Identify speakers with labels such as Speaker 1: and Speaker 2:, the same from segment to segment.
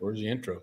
Speaker 1: Where's the intro?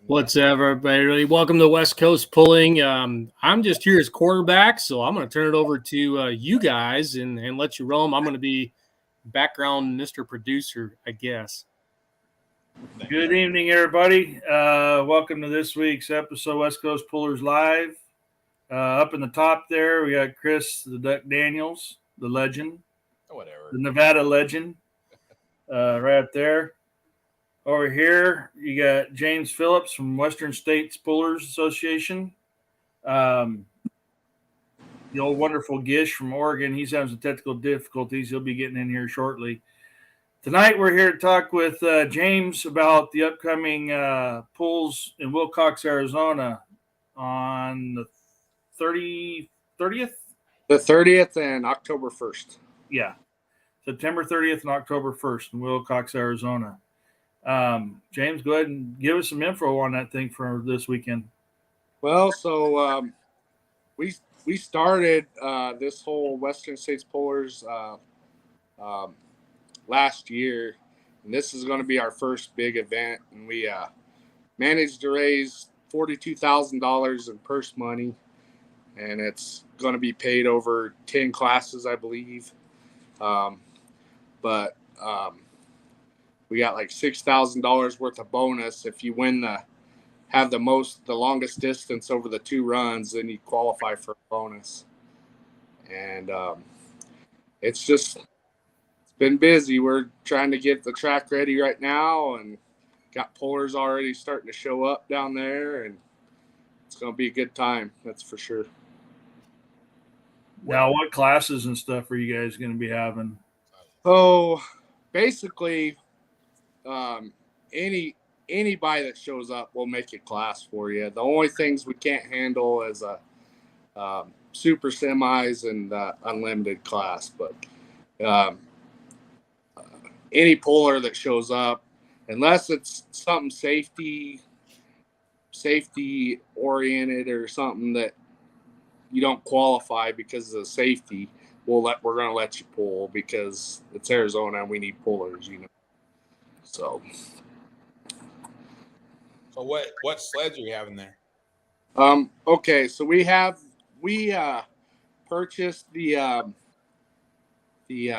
Speaker 2: What's up, everybody? Welcome to West Coast Pulling. I'm just here as quarterback, so I'm going to turn it over to you guys and let you roam. I'm going to be background Mr. Producer, I guess.
Speaker 3: Good evening, everybody. Welcome to this week's episode, West Coast Pullers Live. Up in the top there, we got Chris the Duck Daniels, the legend, the Nevada legend, right up there. Over here, you got James Phillips from Western States Pullers Association. The old wonderful Gish from Oregon. He's having some technical difficulties. He'll be getting in here shortly. Tonight, we're here to talk with James about the upcoming pulls in Wilcox, Arizona on the 30th?
Speaker 4: The 30th and October 1st.
Speaker 3: Yeah. September 30th and October 1st in Wilcox, Arizona. James, go ahead and give us some info on that thing for this weekend.
Speaker 4: Well, so we started this whole Western States Pullers last year, and this is going to be our first big event, and we managed to raise $42,000 in purse money, and it's going to be paid over 10 classes, I believe. We got like $6,000 worth of bonus if you win the longest distance over the two runs, then you qualify for a bonus. And it's been busy. We're trying to get the track ready right now, and got pullers already starting to show up down there, and it's going to be a good time. That's for sure.
Speaker 3: Now, what classes and stuff are you guys going to be having?
Speaker 4: So basically, anybody that shows up will make a class for you. The only things we can't handle is super semis and unlimited class. But any puller that shows up, unless it's something safety oriented or something that you don't qualify because of the safety, we're going to let you pull because it's Arizona and we need pullers, you know. So
Speaker 1: what sleds are you having there?
Speaker 4: Okay, so we purchased the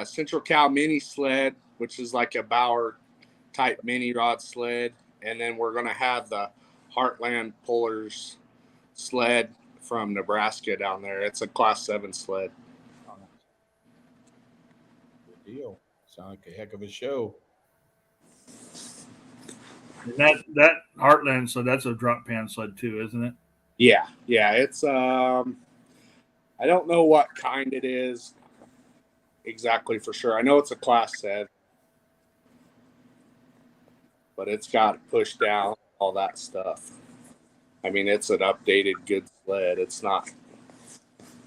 Speaker 4: Central Cal mini sled, which is like a Bauer type mini rod sled, and then we're gonna have the Heartland Pullers sled from Nebraska down there. It's a Class 7 sled.
Speaker 1: Good deal. Sound like a heck of a show.
Speaker 3: That Heartland, so that's a drop pan sled too, isn't it?
Speaker 4: Yeah. It's I don't know what kind it is exactly for sure. I know it's a Class 7. but it's got push down, all that stuff. I mean, it's an updated good sled. It's not,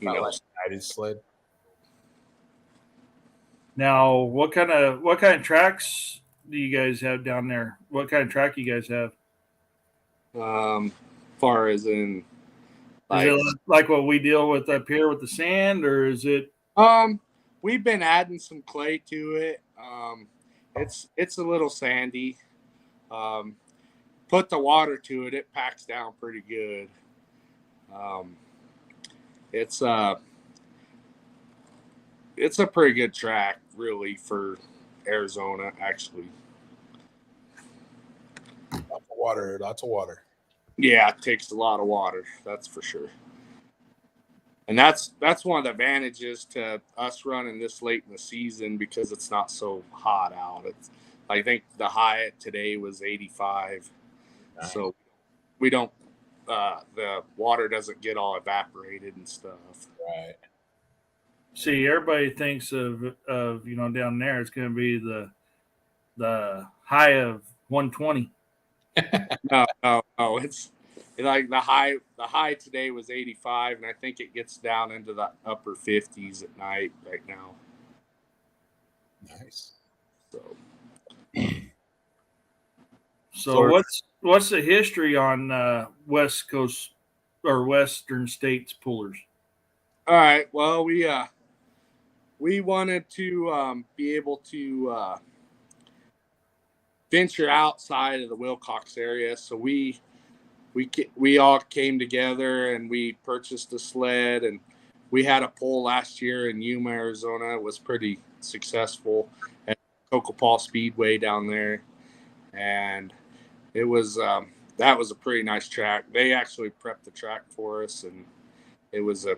Speaker 1: Not like United sled.
Speaker 3: Now, what kind of tracks do you guys have down there? What kind of track you guys have?
Speaker 4: Far as in,
Speaker 3: Is it like what we deal with up here with the sand, or is it?
Speaker 4: We've been adding some clay to it. It's a little sandy. Put the water to it, it packs down pretty good. It's a pretty good track, really, for Arizona, actually.
Speaker 1: Lots of water.
Speaker 4: Yeah, it takes a lot of water, that's for sure. And that's one of the advantages to us running this late in the season, because it's not so hot out. I think the high today was 85. Nice. So we don't the water doesn't get all evaporated and stuff.
Speaker 1: Right.
Speaker 3: See, everybody thinks of down there it's going to be the high of 120.
Speaker 4: No. It's like the high today was 85, and I think it gets down into the upper 50s at night right now.
Speaker 1: Nice.
Speaker 3: So what's the history on West Coast or Western States pullers?
Speaker 4: All right. Well, we wanted to be able to venture outside of the Wilcox area, so we all came together and we purchased a sled, and we had a pull last year in Yuma, Arizona. It was pretty successful at Cocopah Speedway down there, and it was that was a pretty nice track. They actually prepped the track for us, and it was a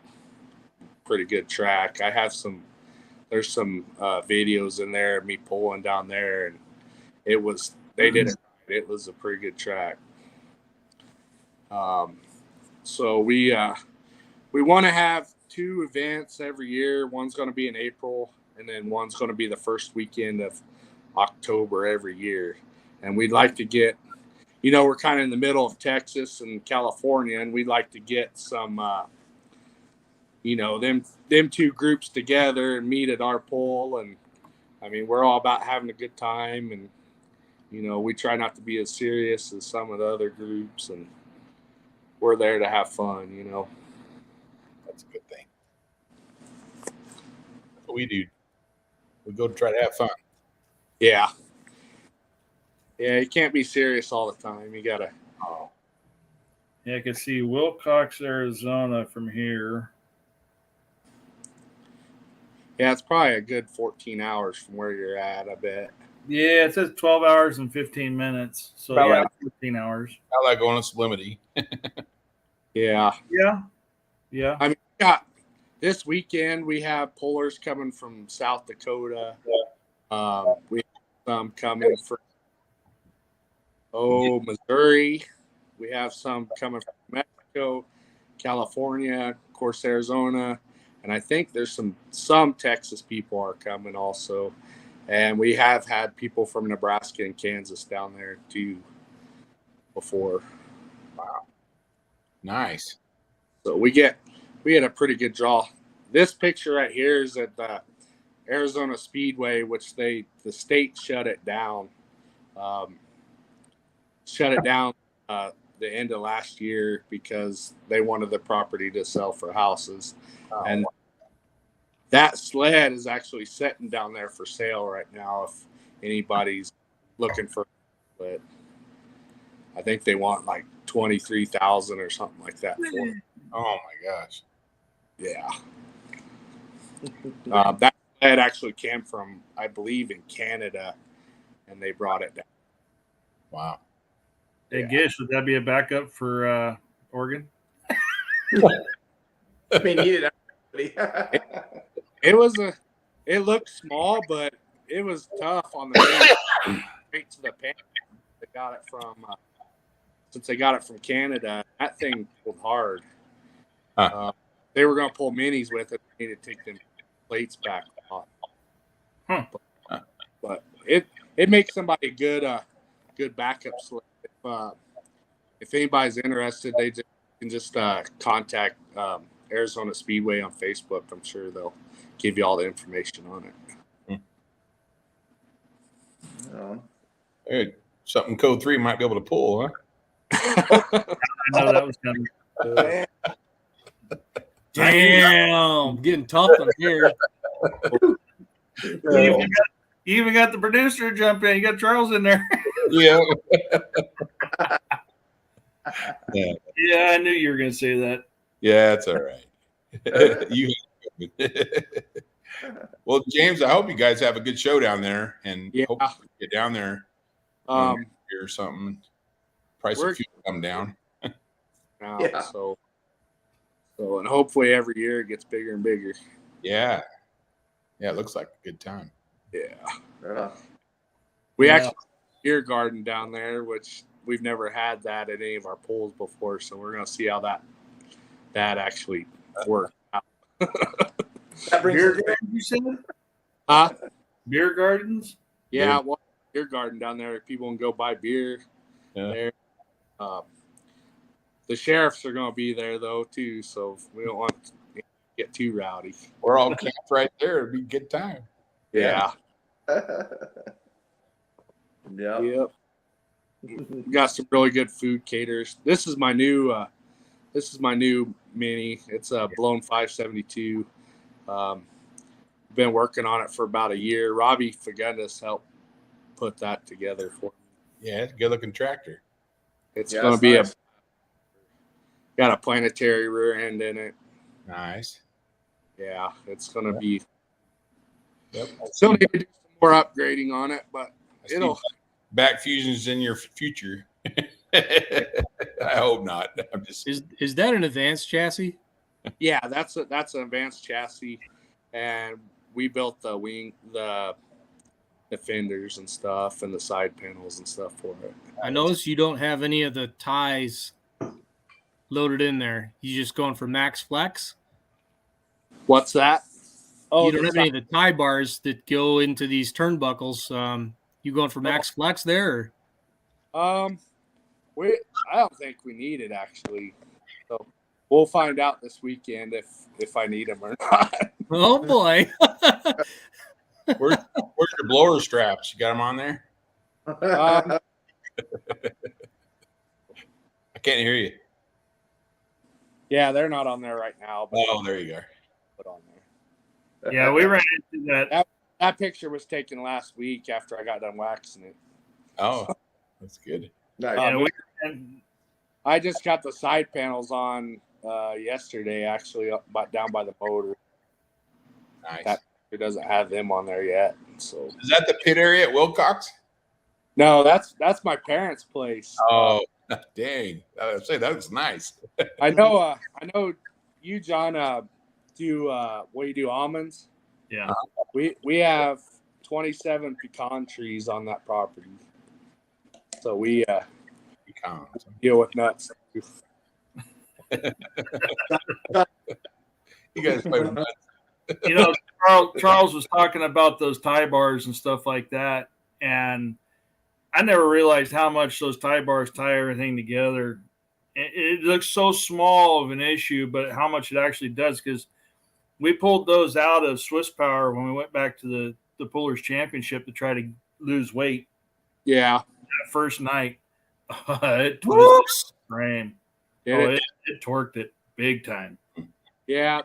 Speaker 4: pretty good track. There's some videos in there of me pulling down there, and they did it. It was a pretty good track. So we want to have 2 events every year. One's going to be in April, and then one's going to be the first weekend of October every year. And we'd like to get, we're kind of in the middle of Texas and California, and we'd like to get some, them 2 groups together and meet at our pull. And I mean, we're all about having a good time, and we try not to be as serious as some of the other groups, and we're there to have fun,
Speaker 1: That's a good thing. That's what we do. We go to try to have fun.
Speaker 4: Yeah. Yeah, you can't be serious all the time. You gotta.
Speaker 1: Oh.
Speaker 3: Yeah, I can see Wilcox, Arizona from here.
Speaker 4: Yeah, it's probably a good 14 hours from where you're at, I bet.
Speaker 3: Yeah, it says 12 hours and 15 minutes. So,
Speaker 1: About
Speaker 3: 15 hours.
Speaker 1: I like going to Sublimity.
Speaker 4: Yeah.
Speaker 3: I
Speaker 4: mean, this weekend we have pullers coming from South Dakota. We have some coming from Missouri. We have some coming from Mexico, California, of course, Arizona, and I think there's some Texas people are coming also. And we have had people from Nebraska and Kansas down there too before.
Speaker 1: Wow. Nice.
Speaker 4: So we had a pretty good draw. This picture right here is at the Arizona Speedway, which the state shut it down. The end of last year because they wanted the property to sell for houses. Oh. And that sled is actually sitting down there for sale right now if anybody's looking for it. I think they want like $23,000 or something like that for it.
Speaker 1: Oh my gosh.
Speaker 4: Yeah. That sled actually came from, I believe, in Canada, and they brought it down.
Speaker 1: Wow.
Speaker 3: Hey, Gish, would that be a backup for Oregon?
Speaker 5: They needed everybody.
Speaker 4: It looked small, but it was tough on the straight to the pan. They got it from since they got it from Canada. That thing pulled hard. They were going to pull minis with it. They needed to take them plates back off. But it makes somebody a good backup slip. If anybody's interested, they can just contact Arizona Speedway on Facebook. I'm sure they'll give you all the information on it.
Speaker 1: Hey, something code 3 might be able to pull, huh?
Speaker 3: I know that was coming.
Speaker 2: Damn, getting tough in here.
Speaker 3: You even got the producer to jump in. You got Charles in there.
Speaker 1: Yeah.
Speaker 3: Yeah, I knew you were going to say that.
Speaker 1: Yeah, that's all right. Well, James, I hope you guys have a good show down there, and hope you get down there or something. Price of fuel come down.
Speaker 4: So and hopefully every year it gets bigger and bigger.
Speaker 1: Yeah, it looks like a good time.
Speaker 4: Yeah. We actually have a beer garden down there, which we've never had that at any of our pools before. So we're going to see how that actually works out.
Speaker 3: Beer gardens, you said? Beer gardens?
Speaker 4: Yeah, beer garden down there. People can go buy beer there. The sheriffs are going to be there, though, too. So we don't want to get too rowdy.
Speaker 1: We're all camped right there. It'd be a good time.
Speaker 4: Yeah.
Speaker 5: Yep.
Speaker 4: We got some really good food caterers. This is my new Mini. It's a blown 572. Been working on it for about a year. Robbie Fagundes helped put that together for me.
Speaker 1: Yeah, it's a good looking tractor.
Speaker 4: It's going to be got a planetary rear end in it.
Speaker 1: Nice.
Speaker 4: Yeah, it's going to be.
Speaker 1: Yep.
Speaker 4: Still need to do some more upgrading on it, but it'll.
Speaker 1: Back fusions in your future. I hope not. I'm just.
Speaker 2: Is that an advanced chassis?
Speaker 4: Yeah, that's an advanced chassis, and we built the wing, the fenders and stuff, and the side panels and stuff for it.
Speaker 2: I noticed you don't have any of the ties loaded in there. You just going for max flex?
Speaker 4: What's that?
Speaker 2: Oh, you don't have any of the tie bars that go into these turnbuckles. You going for max flex there?
Speaker 4: I don't think we need it actually. So we'll find out this weekend if I need them or not.
Speaker 2: Oh boy.
Speaker 1: Where's your blower straps? You got them on there?
Speaker 4: Um,
Speaker 1: I can't hear you.
Speaker 4: Yeah, they're not on there right now. But
Speaker 1: there you go.
Speaker 4: Put on there.
Speaker 3: Yeah, we ran into that.
Speaker 4: That picture was taken last week after I got done waxing it.
Speaker 1: Oh, that's good.
Speaker 5: Nice.
Speaker 4: I just got the side panels on yesterday, actually, down by the motor.
Speaker 1: Nice.
Speaker 4: That it doesn't have them on there yet. So
Speaker 1: is that the pit area at Wilcox?
Speaker 4: No, that's my parents' place.
Speaker 1: Oh, dang! I would say that was nice.
Speaker 4: I know you, John. Do you do almonds?
Speaker 3: Yeah.
Speaker 4: We have 27 pecan trees on that property, so we
Speaker 1: Pecans.
Speaker 4: deal with nuts.
Speaker 1: You guys play with nuts.
Speaker 3: You know, Charles was talking about those tie bars and stuff like that, and I never realized how much those tie bars tie everything together. It looks so small of an issue, but how much it actually does, because we pulled those out of Swiss Power when we went back to the Pullers Championship to try to lose weight.
Speaker 4: Yeah.
Speaker 3: That first night, it twisted the frame. It torqued it big time.
Speaker 4: Yeah,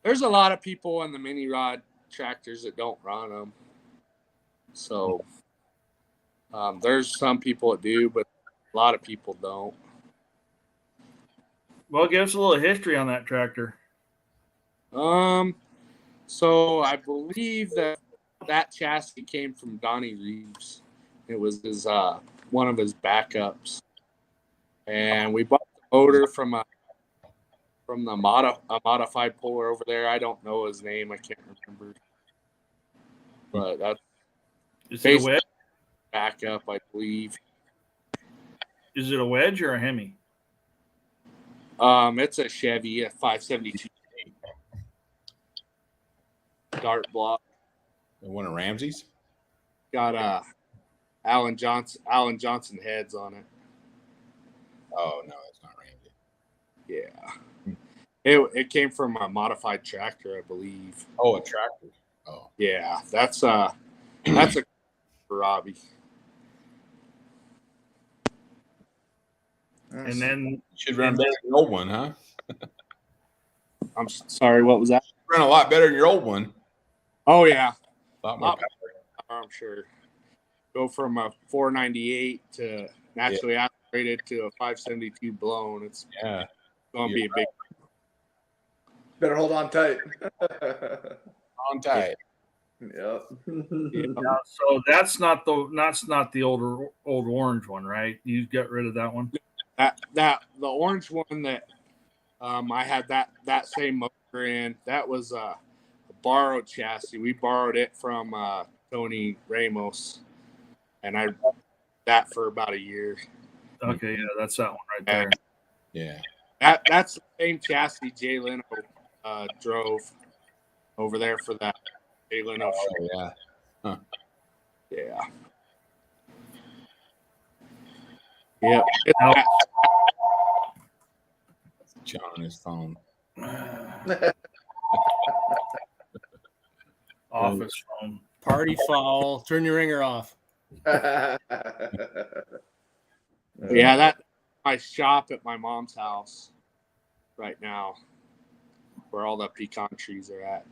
Speaker 4: there's a lot of people on the mini rod tractors that don't run them. So there's some people that do, but a lot of people don't.
Speaker 3: Well, give us a little history on that tractor.
Speaker 4: So I believe that chassis came from Donnie Reeves. It was his one of his backups, and we bought the motor from a modified puller over there. I don't know his name. I can't remember, but that's
Speaker 3: Is it a wedge?
Speaker 4: Backup, I believe.
Speaker 3: Is it a wedge or a Hemi?
Speaker 4: It's a Chevy, a 572 dart block.
Speaker 1: One of Ramsey's.
Speaker 4: Got Alan Johnson heads on it.
Speaker 1: Oh no, that's not Randy.
Speaker 4: Yeah. It came from a modified tractor, I believe.
Speaker 1: Oh, a tractor. Oh.
Speaker 4: Yeah, that's a for Robbie.
Speaker 3: And then
Speaker 1: you should run better than your old one, huh?
Speaker 4: I'm sorry, what was that?
Speaker 1: Run a lot better than your old one.
Speaker 4: Oh yeah,
Speaker 1: A lot more power.
Speaker 4: I'm sure. Go from a 498 to naturally aspirated to a 572 blown. It's going to be a big.
Speaker 5: Better hold on tight.
Speaker 1: On tight.
Speaker 5: Yep.
Speaker 3: So that's not the old orange one, right? You got rid of that one.
Speaker 4: That the orange one that I had that same motor in. That was a borrowed chassis. We borrowed it from Tony Ramos, and I that for about a year.
Speaker 3: Okay, yeah, that's that one right there.
Speaker 1: Yeah,
Speaker 4: that's the same chassis Jay Leno drove over there for that Jay Leno show.
Speaker 1: Yeah. Huh.
Speaker 4: Yeah. Yep.
Speaker 1: John on his phone.
Speaker 3: Office phone.
Speaker 2: Party foul. Turn your ringer off.
Speaker 4: Yeah, that's my shop at my mom's house right now, where all the pecan trees are at.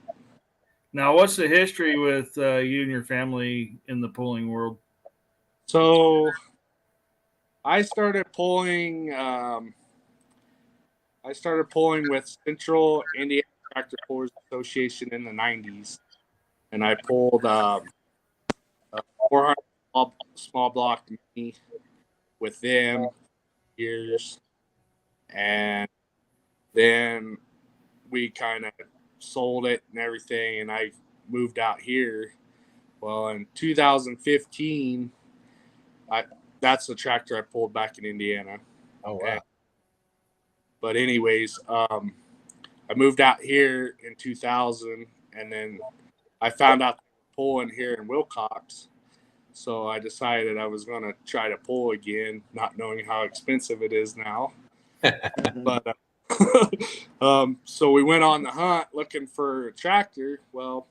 Speaker 3: Now, what's the history with you and your family in the pulling world?
Speaker 4: So, I started pulling. With Central Indiana Tractor Pullers Association in the '90s, and I pulled a 400 small block mini with them years, and then we kind of sold it and everything, and I moved out here. Well, in 2015, that's the tractor I pulled back in Indiana.
Speaker 1: Oh wow!
Speaker 4: But anyways, I moved out here in 2000, and then I found out pulling here in Wilcox. So I decided I was going to try to pull again, not knowing how expensive it is now. But so we went on the hunt looking for a tractor. Well,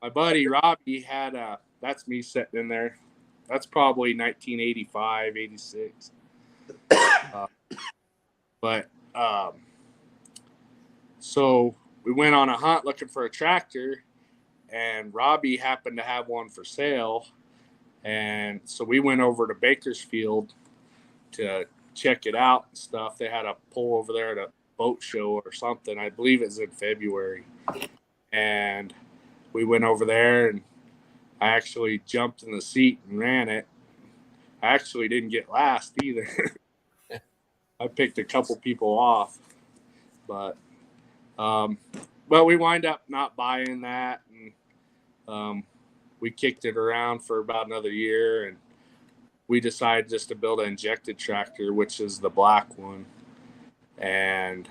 Speaker 4: my buddy Robbie had that's me sitting in there. That's probably 1985, 86. So we went on a hunt looking for a tractor, and Robbie happened to have one for sale. And so we went over to Bakersfield to check it out and stuff. They had a pull over there at a boat show or something. I believe it's in February. And we went over there, and I actually jumped in the seat and ran it. I actually didn't get last either. I picked a couple people off, but we wind up not buying that, and we kicked it around for about another year, and we decided just to build an injected tractor, which is the black one, and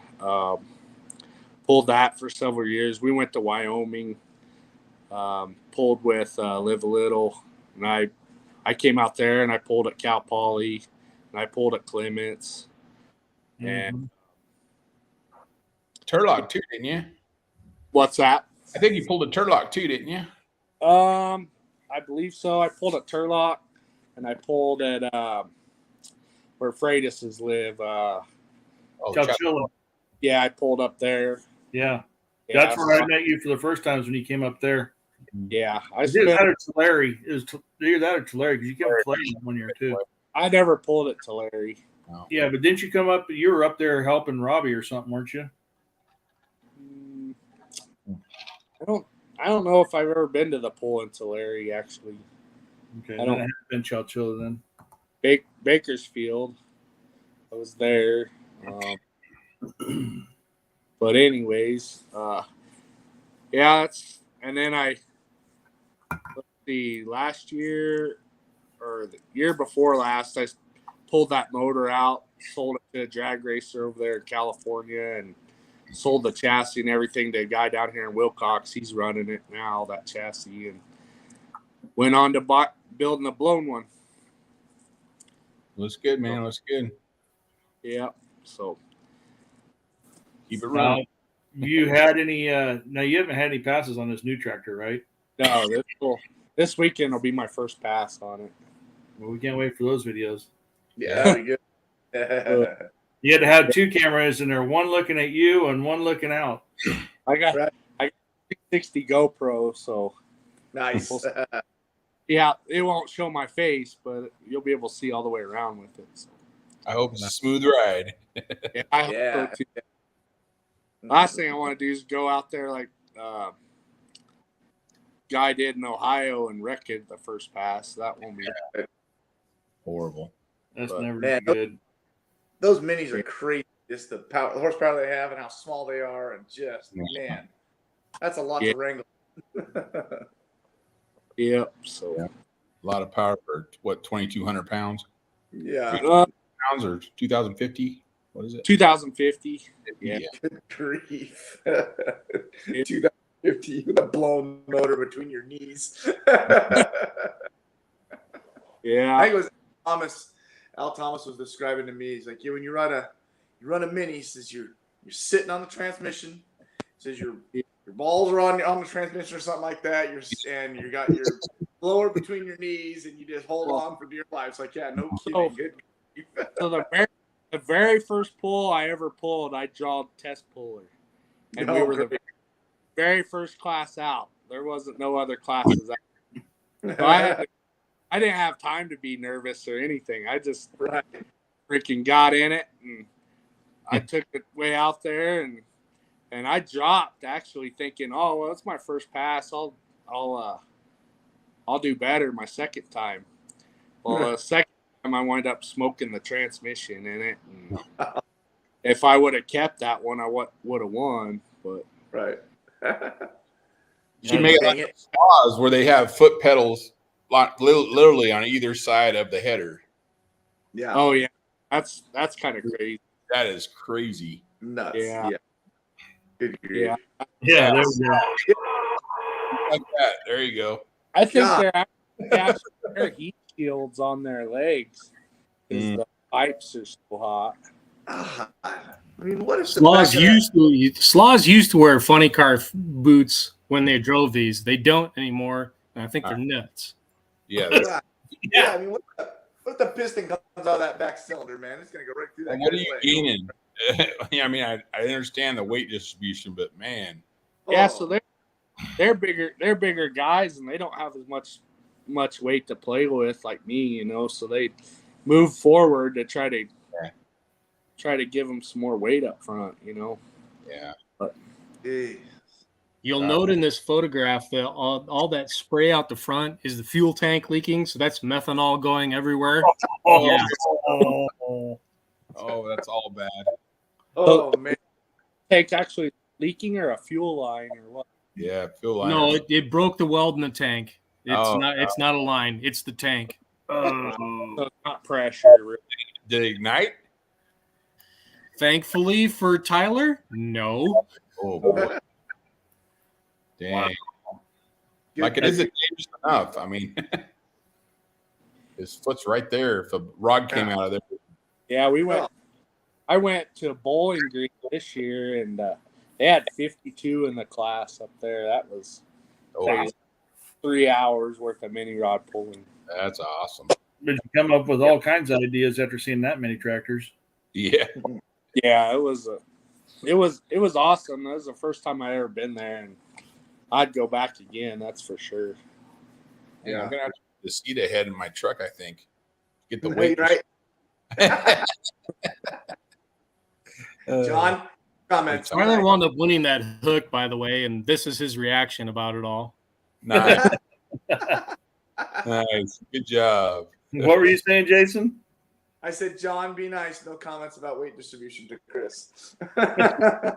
Speaker 4: pulled that for several years. We went to Wyoming, pulled with Live a Little, and I came out there and I pulled at Cal Poly, and I pulled at Clements. And
Speaker 1: Turlock too, didn't you?
Speaker 4: What's that?
Speaker 1: I think you pulled a Turlock too, didn't you?
Speaker 4: I believe so. I pulled at Turlock, and I pulled at where Freitas's live.
Speaker 3: Chowchilla.
Speaker 4: Yeah, I pulled up there.
Speaker 3: Yeah. That's where I met you for the first time, when you came up there.
Speaker 4: Yeah,
Speaker 3: Either that or Tulare. It was either that or Tulare, because you came up Tulare one year too.
Speaker 4: I never pulled at Tulare.
Speaker 1: No.
Speaker 3: Yeah, but didn't you come up? You were up there helping Robbie or something, weren't you?
Speaker 4: I don't know if I've ever been to the pull in Tulare, actually.
Speaker 3: Okay, I don't have been Chowchilla then.
Speaker 4: Bakersfield. I was there. But anyways, yeah, and then let's see, last year or the year before last, I pulled that motor out, sold it to a drag racer over there in California, and sold the chassis and everything to a guy down here in Wilcox. He's running it now, that chassis, and went on to building a blown one.
Speaker 1: Looks good, man. Looks good.
Speaker 4: Yeah. So
Speaker 1: keep it running.
Speaker 3: You had any? No, you haven't had any passes on this new tractor, right?
Speaker 4: No, this weekend will be my first pass on it.
Speaker 3: Well, we can't wait for those videos.
Speaker 5: Yeah, that'd be good.
Speaker 3: You had to have 2 cameras in there, one looking at you and one looking out.
Speaker 4: I got 360 GoPro, so
Speaker 5: Nice.
Speaker 4: yeah, it won't show my face, but you'll be able to see all the way around with it. So.
Speaker 1: I hope it's a smooth ride.
Speaker 4: Yeah, I hope so too. Last thing I want to do is go out there like guy did in Ohio and wreck it the first pass. That won't be
Speaker 1: horrible.
Speaker 3: That's never good.
Speaker 5: Those minis are crazy. Just the horsepower they have and how small they are, and just man, that's a lot to wrangle.
Speaker 4: Yep. So
Speaker 1: a lot of power for what, 2,200 pounds?
Speaker 5: Yeah.
Speaker 1: Pounds or 2,050? What is it?
Speaker 4: 2,050. Yeah.
Speaker 5: Good grief. 2,050 with a blown motor between your knees.
Speaker 4: Yeah.
Speaker 5: I think it was Thomas. Al Thomas was describing to me. He's like, yeah, when you run a mini, he says you're sitting on the transmission. He says your balls are on the transmission or something like that. And you got your blower between your knees, and you just hold on for dear life. It's like, yeah, no kidding. Good.
Speaker 4: So the very first pull I ever pulled, I drawed test puller, and we were the very first class out. There wasn't no other classes out. So I didn't have time to be nervous or anything. I just freaking got in it, and I took it way out there, and I dropped actually thinking, oh well, it's my first pass. I'll do better my second time. Well, the second time I wound up smoking the transmission in it. And if I would have kept that one, I would have won. But
Speaker 1: You should make like saws where they have foot pedals literally on either side of the header.
Speaker 5: Yeah.
Speaker 4: Oh yeah, that's kind of crazy.
Speaker 1: That is crazy.
Speaker 5: Nuts.
Speaker 4: Yeah.
Speaker 5: Good grief.
Speaker 3: Yeah. There we go.
Speaker 1: Like that. There you go.
Speaker 4: I think they're heat shields on their legs because the pipes are so hot.
Speaker 5: I mean, what if
Speaker 2: Slaws used to wear funny car boots when they drove these? They don't anymore, and I think they're nuts.
Speaker 1: Yeah.
Speaker 5: Yeah. I mean, what if the piston comes out of that back cylinder, man? It's gonna go right through that.
Speaker 1: What are you gaining? I mean, I understand the weight distribution, but man.
Speaker 4: Yeah, so they're bigger guys, and they don't have as much weight to play with like me, you know. So they move forward to try to give them some more weight up front, you know.
Speaker 1: Yeah.
Speaker 4: But
Speaker 2: you'll note in this photograph that all that spray out the front is the fuel tank leaking, so that's methanol going everywhere.
Speaker 1: Oh, that's all bad.
Speaker 5: Oh man,
Speaker 4: tank's actually leaking or a fuel line or what?
Speaker 1: Yeah, fuel line.
Speaker 2: No, it broke the weld in the tank. It's not a line. It's the tank.
Speaker 4: So it's not pressure. Really.
Speaker 1: Did it ignite?
Speaker 2: Thankfully for Tyler, no.
Speaker 1: Oh boy. Dang. Wow. Like it isn't dangerous enough. I mean, his foot's right there. If a rod came out of there.
Speaker 4: Yeah, I went to Bowling Green this year, and they had 52 in the class up there. That was 3 hours worth of mini rod pulling.
Speaker 1: That's awesome.
Speaker 3: But you come up with all kinds of ideas after seeing that many tractors.
Speaker 1: Yeah.
Speaker 4: Yeah, it was awesome. That was the first time I ever been there, and I'd go back again. That's for sure.
Speaker 1: Yeah, I'm gonna have the seat ahead in my truck. I think get the weight
Speaker 5: right. John, comments.
Speaker 2: Tyler wound up winning that hook, by the way, and this is his reaction about it all.
Speaker 1: Nice. Nice. Good job.
Speaker 3: What were you saying, Jason?
Speaker 5: I said, John, be nice. No comments about weight distribution to Chris.
Speaker 3: I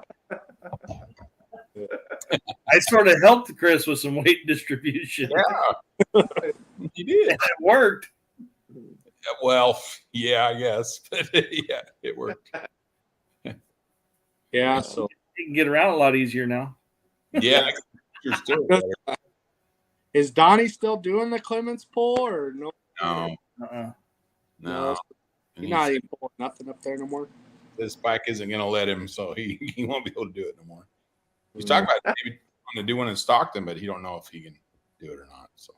Speaker 3: sort of helped Chris with some weight distribution.
Speaker 1: Yeah. You did.
Speaker 3: It worked.
Speaker 1: Well, yeah, I guess. Yeah, it worked.
Speaker 4: Yeah, so
Speaker 3: you can get around a lot easier now.
Speaker 1: Yeah, you're still better.
Speaker 4: Is Donnie still doing the Clemens pull or no?
Speaker 1: No.
Speaker 3: Uh-uh.
Speaker 1: No. And
Speaker 4: He's not even pulling nothing up there no more.
Speaker 1: This bike isn't going to let him, so he won't be able to do it no more. He's talking about maybe wanting to do one in Stockton, but he don't know if he can do it or not. So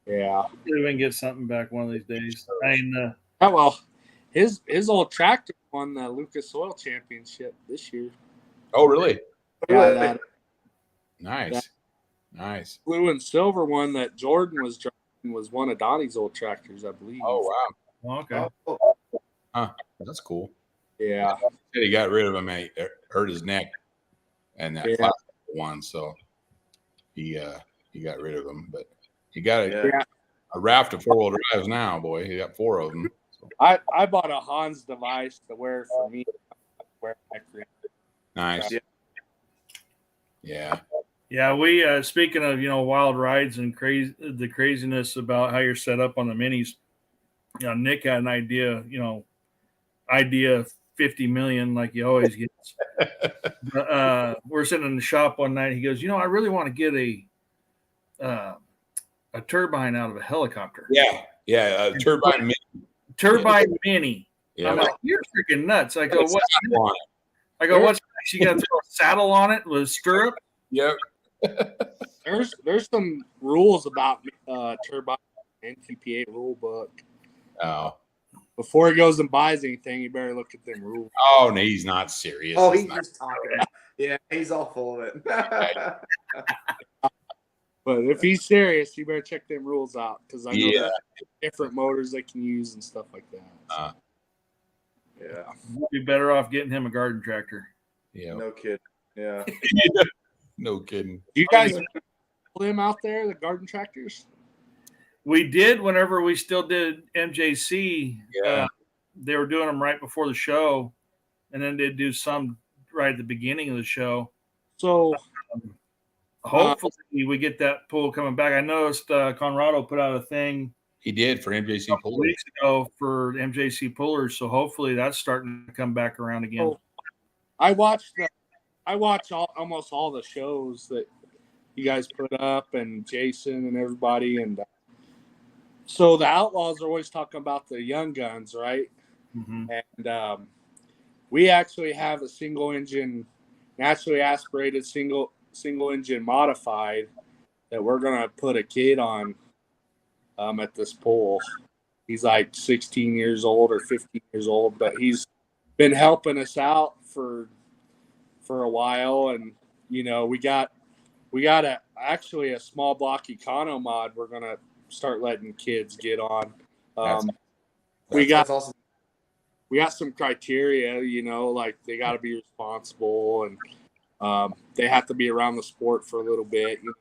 Speaker 3: yeah, we can get something back one of these days. I mean,
Speaker 4: his old tractor won the Lucas Oil Championship this year.
Speaker 1: Oh, really?
Speaker 4: Yeah,
Speaker 1: Nice.
Speaker 4: Blue and silver one that Jordan was driving was one of Donnie's old tractors, I believe.
Speaker 1: Oh, wow.
Speaker 3: okay.
Speaker 1: Huh. That's cool.
Speaker 4: Yeah.
Speaker 1: He got rid of him. He hurt his neck and that class one, so he got rid of him. But he got a raft of 4-wheel drives now, boy. He got 4 of them. So.
Speaker 4: I bought a Hans device to wear for me.
Speaker 1: Nice. Yeah.
Speaker 3: Yeah, we speaking of wild rides and the craziness about how you're set up on the minis. Nick had an idea. Idea 50 million like he always gets. We're sitting in the shop one night. He goes, I really want to get a turbine out of a helicopter.
Speaker 1: Yeah, turbine mini.
Speaker 3: Turbine mini.
Speaker 1: Yeah,
Speaker 3: I'm like, you're freaking nuts. I go, what's next? You got to throw a saddle on it with a stirrup?
Speaker 1: Yep.
Speaker 4: There's some rules about turbine NTPA rule book.
Speaker 1: Oh.
Speaker 4: Before he goes and buys anything, you better look at them rules.
Speaker 1: Oh, no, he's not serious.
Speaker 5: Oh, he's just talking. Yeah, he's all full of it.
Speaker 4: But if he's serious, you better check them rules out because I know there's different motors they can use and stuff like that.
Speaker 3: You'd be better off getting him a garden tractor.
Speaker 1: Yeah.
Speaker 5: No kidding. Yeah.
Speaker 1: No kidding.
Speaker 4: Do you guys pull them out there, the garden tractors?
Speaker 3: We did whenever we still did MJC.
Speaker 1: Yeah.
Speaker 3: They were doing them right before the show, and then they'd do some right at the beginning of the show.
Speaker 4: So
Speaker 3: hopefully we get that pool coming back. I noticed Conrado put out a thing.
Speaker 1: He did for MJC pullers.
Speaker 3: Weeks ago for MJC pullers, so hopefully that's starting to come back around again.
Speaker 4: So I watch almost all the shows that you guys put up, and Jason and everybody, and so the Outlaws are always talking about the young guns, right?
Speaker 3: Mm-hmm.
Speaker 4: And we actually have a single engine, naturally aspirated single engine modified that we're gonna put a kid on at this pool. He's like 16 years old or 15 years old, but he's been helping us out for a while, and we got actually a small block econo mod we're gonna start letting kids get on. That's awesome. We got some criteria, like they got to be responsible, and they have to be around the sport for a little bit, and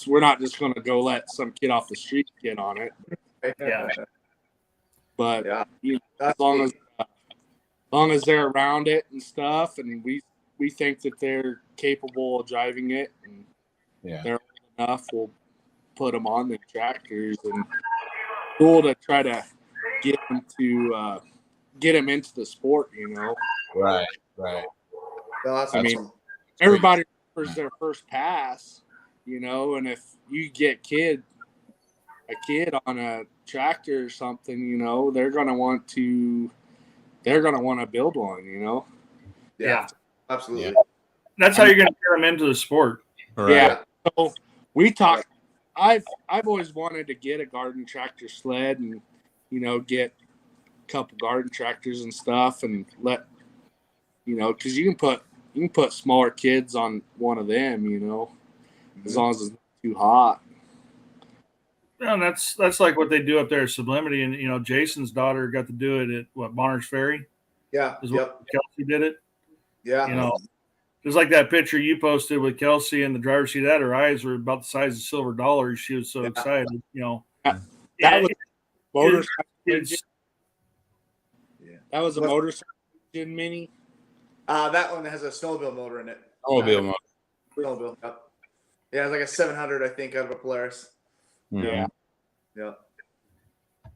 Speaker 4: we're not just going to go let some kid off the street get on it.
Speaker 3: Yeah.
Speaker 4: But as long as they're around it and stuff, and we think that they're capable of driving it, and they're old enough, we'll put them on the tractors, and cool to try to get them into the sport,
Speaker 1: Right.
Speaker 5: I mean,
Speaker 4: everybody remembers their first pass, and if you get a kid on a tractor or something, they're gonna want to build one,
Speaker 5: Yeah, absolutely.
Speaker 1: Yeah.
Speaker 3: That's how you're going to get them into the sport.
Speaker 1: Right.
Speaker 4: Yeah. So we talk. I've always wanted to get a garden tractor sled and get a couple garden tractors and stuff, and let because you can put smaller kids on one of them, as long as it's not too hot.
Speaker 3: Yeah, and that's like what they do up there at Sublimity, and Jason's daughter got to do it at Bonner's Ferry.
Speaker 5: Yeah.
Speaker 3: Kelsey did it.
Speaker 5: Yeah.
Speaker 3: Just like that picture you posted with Kelsey in the driver's seat. Her eyes were about the size of silver dollars. She was so excited.
Speaker 4: That was motorcycle. That was a motorcycle mini.
Speaker 5: That one has a snowmobile motor in it.
Speaker 1: Snowmobile motor.
Speaker 5: Snowmobile. Yep. Yeah, it's like a 700, I think, out of a Polaris.
Speaker 1: Mm-hmm.
Speaker 5: Yeah.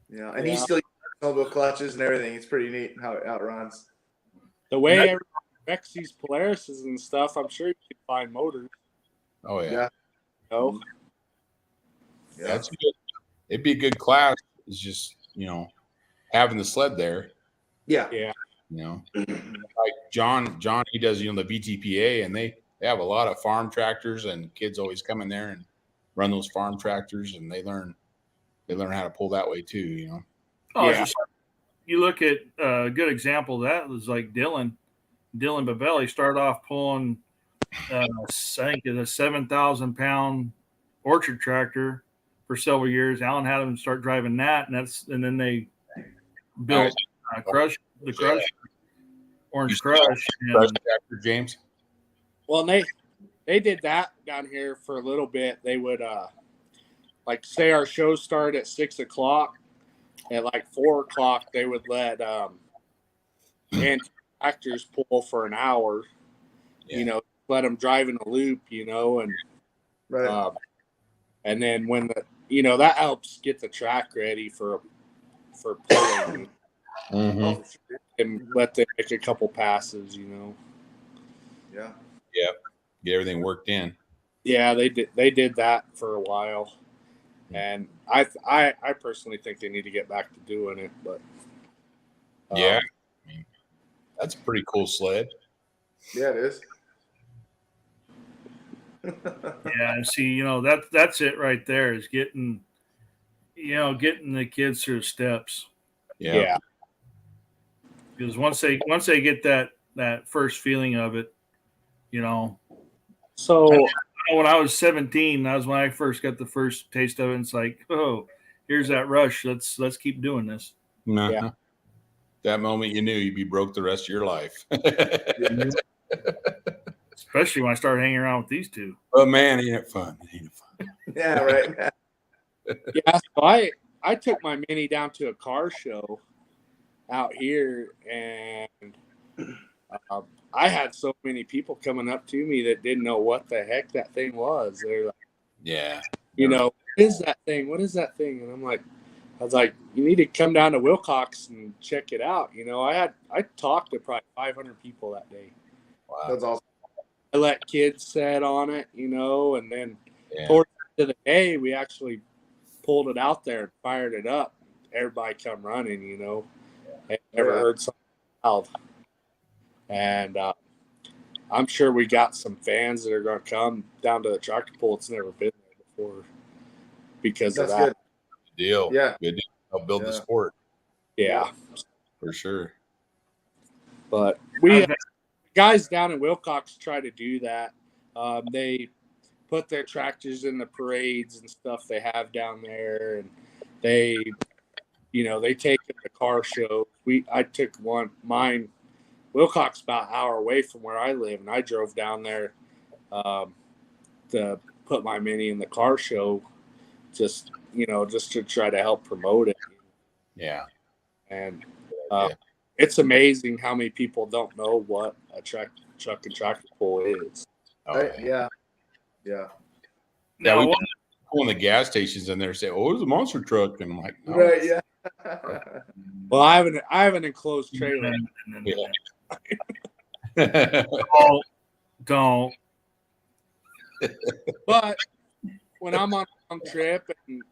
Speaker 5: And he still uses snowmobile clutches and everything. It's pretty neat how it runs.
Speaker 4: The way everyone wrecks these Polarises and stuff, I'm sure you can find motors.
Speaker 1: Oh yeah.
Speaker 4: Yeah.
Speaker 1: That's good. It'd be a good class. It's just having the sled there.
Speaker 5: Yeah.
Speaker 4: Yeah.
Speaker 1: You know, like John, he does, the VTPA, and they have a lot of farm tractors, and kids always come in there and run those farm tractors, and they learn how to pull that way too.
Speaker 3: Oh,
Speaker 4: Yeah.
Speaker 3: You look at a good example of that was like Dylan Bavelli started off pulling, I think, a 7,000 pound orchard tractor for several years. Alan had him start driving that, and then they built Orange Crush.
Speaker 1: Tractor, James.
Speaker 4: Well, they did that down here for a little bit. They would like say our show started at 6 o'clock. At like 4 o'clock, they would let tractors pull for an hour.
Speaker 1: Yeah.
Speaker 4: Let them drive in a loop. And
Speaker 5: Right.
Speaker 4: And then when that helps get the track ready for pulling,
Speaker 1: Mm-hmm.
Speaker 4: and let them make a couple passes.
Speaker 5: Yeah.
Speaker 1: Yep. Get everything worked in.
Speaker 4: Yeah, they did that for a while, and I personally think they need to get back to doing it. But
Speaker 1: Yeah, that's a pretty cool sled.
Speaker 5: Yeah, it is.
Speaker 3: Yeah, see, that's it right there is getting the kids through the steps.
Speaker 1: Yeah.
Speaker 3: Because once they get that first feeling of it,
Speaker 4: So
Speaker 3: when I was 17, that was when I first got the first taste of it. And it's like, oh, here's that rush. Let's keep doing this.
Speaker 1: Yeah. That moment you knew you'd be broke the rest of your life.
Speaker 3: Especially when I started hanging around with these two.
Speaker 1: But man, ain't it fun?
Speaker 5: Yeah, right.
Speaker 4: yeah, so I took my Mini down to a car show out here, and I had so many people coming up to me that didn't know what the heck that thing was. They're like,
Speaker 1: Yeah.
Speaker 4: what is that thing? What is that thing? And I was like, you need to come down to Wilcox and check it out. I talked to probably 500 people that day.
Speaker 1: Wow.
Speaker 5: That's awesome.
Speaker 4: I let kids sit on it, and then
Speaker 1: Yeah.
Speaker 4: towards the end of the day, we actually pulled it out there and fired it up. Everybody come running, I never heard something loud. And I'm sure we got some fans that are going to come down to the tractor pull. It's never been there before because
Speaker 5: That's
Speaker 4: of that.
Speaker 5: good.
Speaker 1: Good deal.
Speaker 5: Yeah.
Speaker 1: Good deal. Help build the sport.
Speaker 4: Yeah.
Speaker 1: For sure.
Speaker 4: But we guys down in Wilcox try to do that. They put their tractors in the parades and stuff they have down there, and they take it to car show. I took mine. Wilcox about an hour away from where I live, and I drove down there to put my Mini in the car show, just to try to help promote it.
Speaker 1: Yeah.
Speaker 4: And it's amazing how many people don't know what a truck and tractor pull is.
Speaker 1: Oh,
Speaker 5: Yeah.
Speaker 1: Yeah,
Speaker 3: Now,
Speaker 1: we pulling the gas stations in there and say, "Oh, it was a monster truck," and I'm like, "No."
Speaker 5: Right. Yeah.
Speaker 4: Well, I have an enclosed trailer.
Speaker 3: Don't.
Speaker 4: But when I'm on a long trip and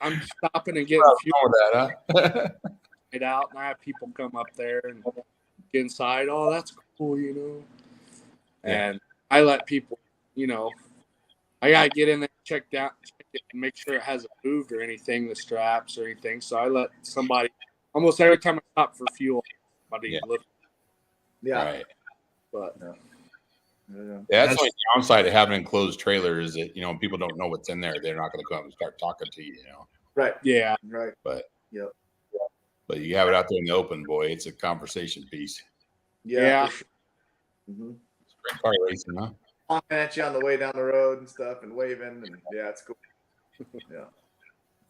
Speaker 4: I'm stopping and getting fuel
Speaker 1: that, huh?
Speaker 4: out, and I have people come up there and get inside. Oh, that's cool, And I let people, I gotta get in there, check it, and make sure it hasn't moved or anything, the straps or anything. So I let somebody almost every time I stop for fuel, somebody look.
Speaker 5: Yeah.
Speaker 1: Right.
Speaker 4: But
Speaker 1: That's the only downside of having an enclosed trailer is that people don't know what's in there. They're not going to come up and start talking to you.
Speaker 5: Right.
Speaker 4: Yeah.
Speaker 5: Right.
Speaker 1: But
Speaker 5: Yep.
Speaker 1: But you have it out there in the open, boy. It's a conversation piece.
Speaker 5: Yeah.
Speaker 4: Sure.
Speaker 5: Mm-hmm.
Speaker 1: Sprint car racing, huh?
Speaker 5: Honking at you on the way down the road and stuff, and waving, and it's cool. Yeah.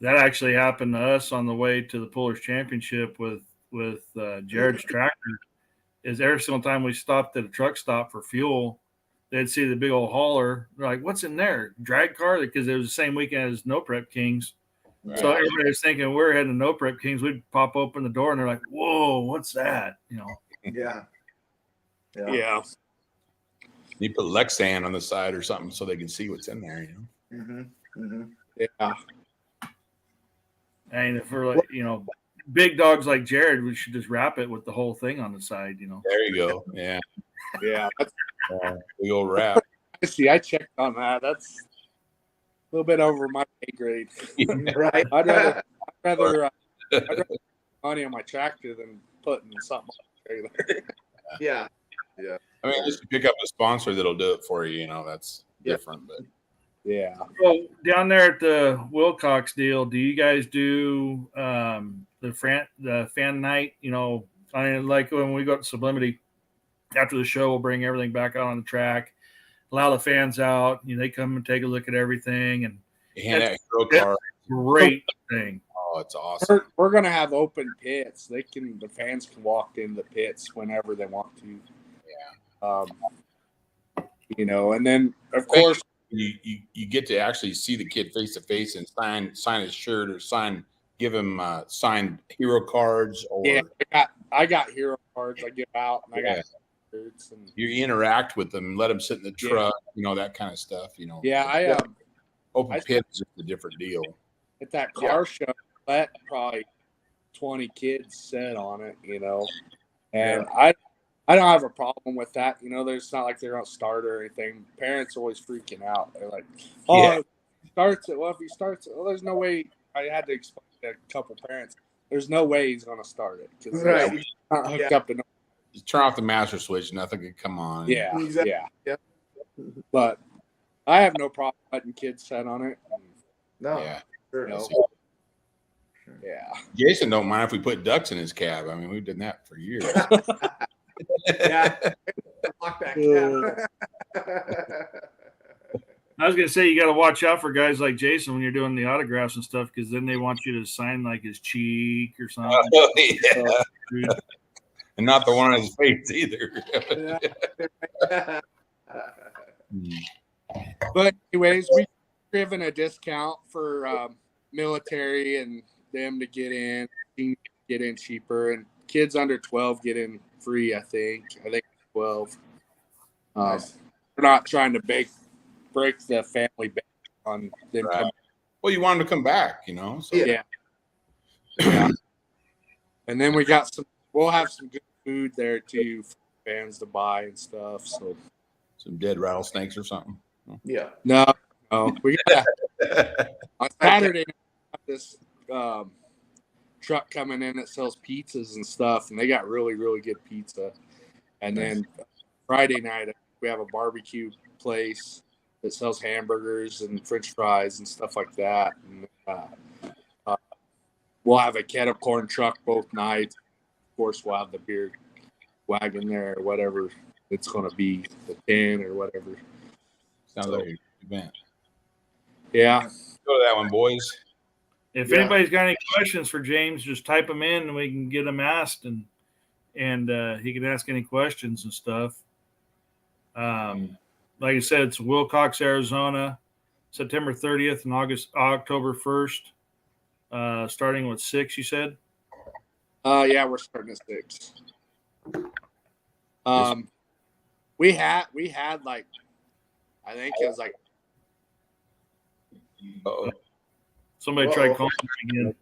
Speaker 3: That actually happened to us on the way to the Pullers Championship with Jared's tractor. Is every single time we stopped at a truck stop for fuel, they'd see the big old hauler. They're like, "What's in there? Drag car?" Because it was the same weekend as No Prep Kings.
Speaker 1: Right.
Speaker 3: So everybody was thinking we're heading to No Prep Kings. We'd pop open the door and they're like, "Whoa, what's that?"
Speaker 5: Yeah.
Speaker 4: Yeah.
Speaker 1: You put Lexan on the side or something so they can see what's in there.
Speaker 5: Mm-hmm. Mm-hmm.
Speaker 4: Yeah.
Speaker 3: And for big dogs like Jared, we should just wrap it with the whole thing on the side.
Speaker 1: There you go. Yeah.
Speaker 4: Yeah. That's
Speaker 1: Big old wrap.
Speaker 4: see, I checked on that. That's a little bit over my pay grade.
Speaker 5: Right.
Speaker 4: I'd rather put money on my tractor than putting something on the trailer.
Speaker 5: Yeah.
Speaker 1: I mean, just pick up a sponsor that'll do it for you. That's different. But
Speaker 4: Yeah.
Speaker 3: So down there at the Wilcox deal, do you guys do the fan night? I mean, like when we go to Sublimity after the show, we'll bring everything back out on the track, allow the fans out. They come and take a look at everything, and
Speaker 1: hand out hero card.
Speaker 3: Great thing.
Speaker 1: Oh, it's awesome.
Speaker 4: We're gonna have open pits. The fans can walk in the pits whenever they want to. Yeah. And then of course
Speaker 1: you get to actually see the kid face to face and sign his shirt or give him signed hero cards. Or
Speaker 4: I got hero cards I give out, and I got shirts, and
Speaker 1: you interact with them, let them sit in the truck, that kind of stuff.
Speaker 4: Yeah,
Speaker 1: open pit is just a different deal.
Speaker 4: At that car show, let probably 20 kids sit on it, and I don't have a problem with that. There's not like they're on start or anything. Parents are always freaking out. They're like, starts it. Well, if he starts it, there's no way. I had to explain to a couple parents. There's no way he's going to start it because he's not hooked up to no.
Speaker 1: You turn off the master switch, nothing could come on.
Speaker 4: Yeah,
Speaker 5: Exactly.
Speaker 4: yeah. But I have no problem letting kids sit on it.
Speaker 5: No.
Speaker 1: Yeah.
Speaker 5: Sure.
Speaker 4: No. Yeah.
Speaker 1: Jason don't mind if we put ducks in his cab. I mean, we've done that for years.
Speaker 5: Yeah. Lock that cab.
Speaker 3: I was gonna say you got to watch out for guys like Jason when you're doing the autographs and stuff, because then they want you to sign like his cheek or something.
Speaker 1: Oh, yeah. And not the one on his face either.
Speaker 4: But anyways, we've given a discount for military and them to get in cheaper, and kids under 12 get in free. I think 12.
Speaker 5: Nice.
Speaker 4: We're not trying to break the family back on them.
Speaker 1: Right. Well, you want them to come back, So.
Speaker 4: Yeah. And then we'll have some good food there too for fans to buy and stuff. So
Speaker 1: some dead rattlesnakes or something.
Speaker 5: Yeah.
Speaker 4: No, we got on Saturday. This truck coming in that sells pizzas and stuff, and they got really, really good pizza. And then Friday night we have a barbecue place that sells hamburgers and French fries and stuff like that. And we'll have a kettle corn truck both nights. Of course, we'll have the beer wagon there or whatever it's going to be, the 10 or whatever.
Speaker 1: Sounds like an event.
Speaker 4: Yeah.
Speaker 1: Go to that one, boys.
Speaker 3: If anybody's got any questions for James, just type them in and we can get them asked, and he can ask any questions and stuff. Like I said, it's Wilcox, Arizona, September 30th and October 1st. Starting with 6, you said?
Speaker 4: Yeah, we're starting at 6. We had like, I think it was like.
Speaker 1: Uh-oh.
Speaker 3: Somebody tried calling me again.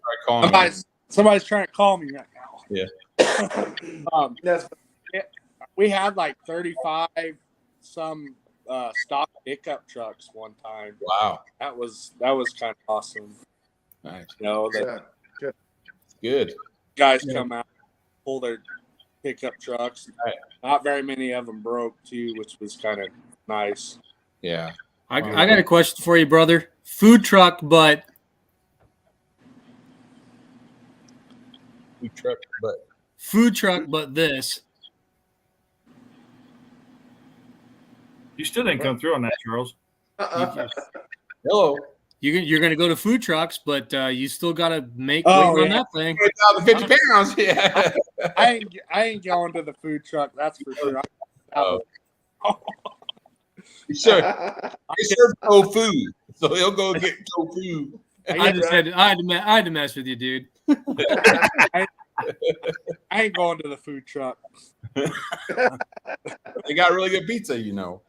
Speaker 4: Somebody's trying to call me right now.
Speaker 1: Yeah.
Speaker 4: We had like 35 some stock pickup trucks one time.
Speaker 1: Wow.
Speaker 4: That was kind of awesome.
Speaker 1: Nice.
Speaker 4: Good. Guys come out, pull their pickup trucks.
Speaker 1: Right.
Speaker 4: Not very many of them broke too, which was kind of nice.
Speaker 1: Yeah.
Speaker 2: I got a question for you, brother. Food truck, but this.
Speaker 3: You still didn't come through on that, Charles.
Speaker 1: Hello.
Speaker 2: You're going to go to food trucks, but you still got to make weight on that thing.
Speaker 1: 50 pounds. Yeah.
Speaker 4: I ain't going to the food truck. That's for sure.
Speaker 1: He serve tofu, so he'll go get tofu.
Speaker 2: I had to mess with you, dude.
Speaker 4: I ain't going to the food truck.
Speaker 1: They got really good pizza,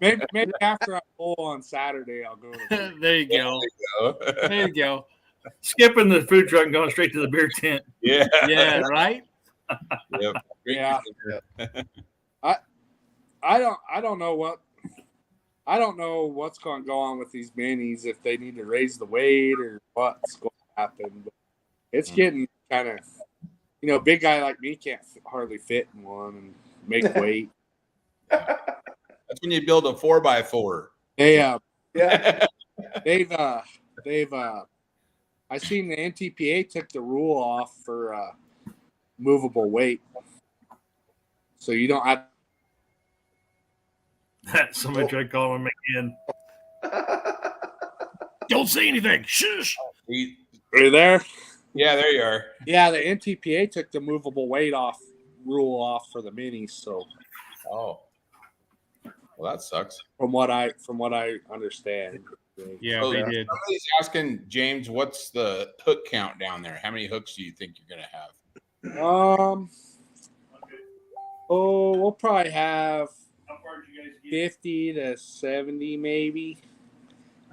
Speaker 4: Maybe after I pull on Saturday, I'll go.
Speaker 2: There you go. There you go.
Speaker 3: Skipping the food truck and going straight to the beer tent.
Speaker 1: Yeah.
Speaker 2: Yeah, right.
Speaker 1: Yep.
Speaker 4: Yeah. I don't know what's going to go on with these minis, if they need to raise the weight or what's going to happen. But it's getting kind of, big guy like me can't hardly fit in one and make weight.
Speaker 1: That's when you build a 4x4.
Speaker 4: They've I seen the NTPA took the rule off for movable weight, so you don't have.
Speaker 3: Somebody tried calling me again.
Speaker 2: Don't say anything. Shush.
Speaker 4: Are you there?
Speaker 1: Yeah, there you are.
Speaker 4: Yeah, the NTPA took the movable weight rule off for the minis. So,
Speaker 1: well, that sucks.
Speaker 4: From what I understand.
Speaker 2: Yeah,
Speaker 1: So
Speaker 2: they did.
Speaker 1: Somebody's asking James, what's the hook count down there? How many hooks do you think you're gonna have?
Speaker 4: We'll probably have 50 to 70, maybe.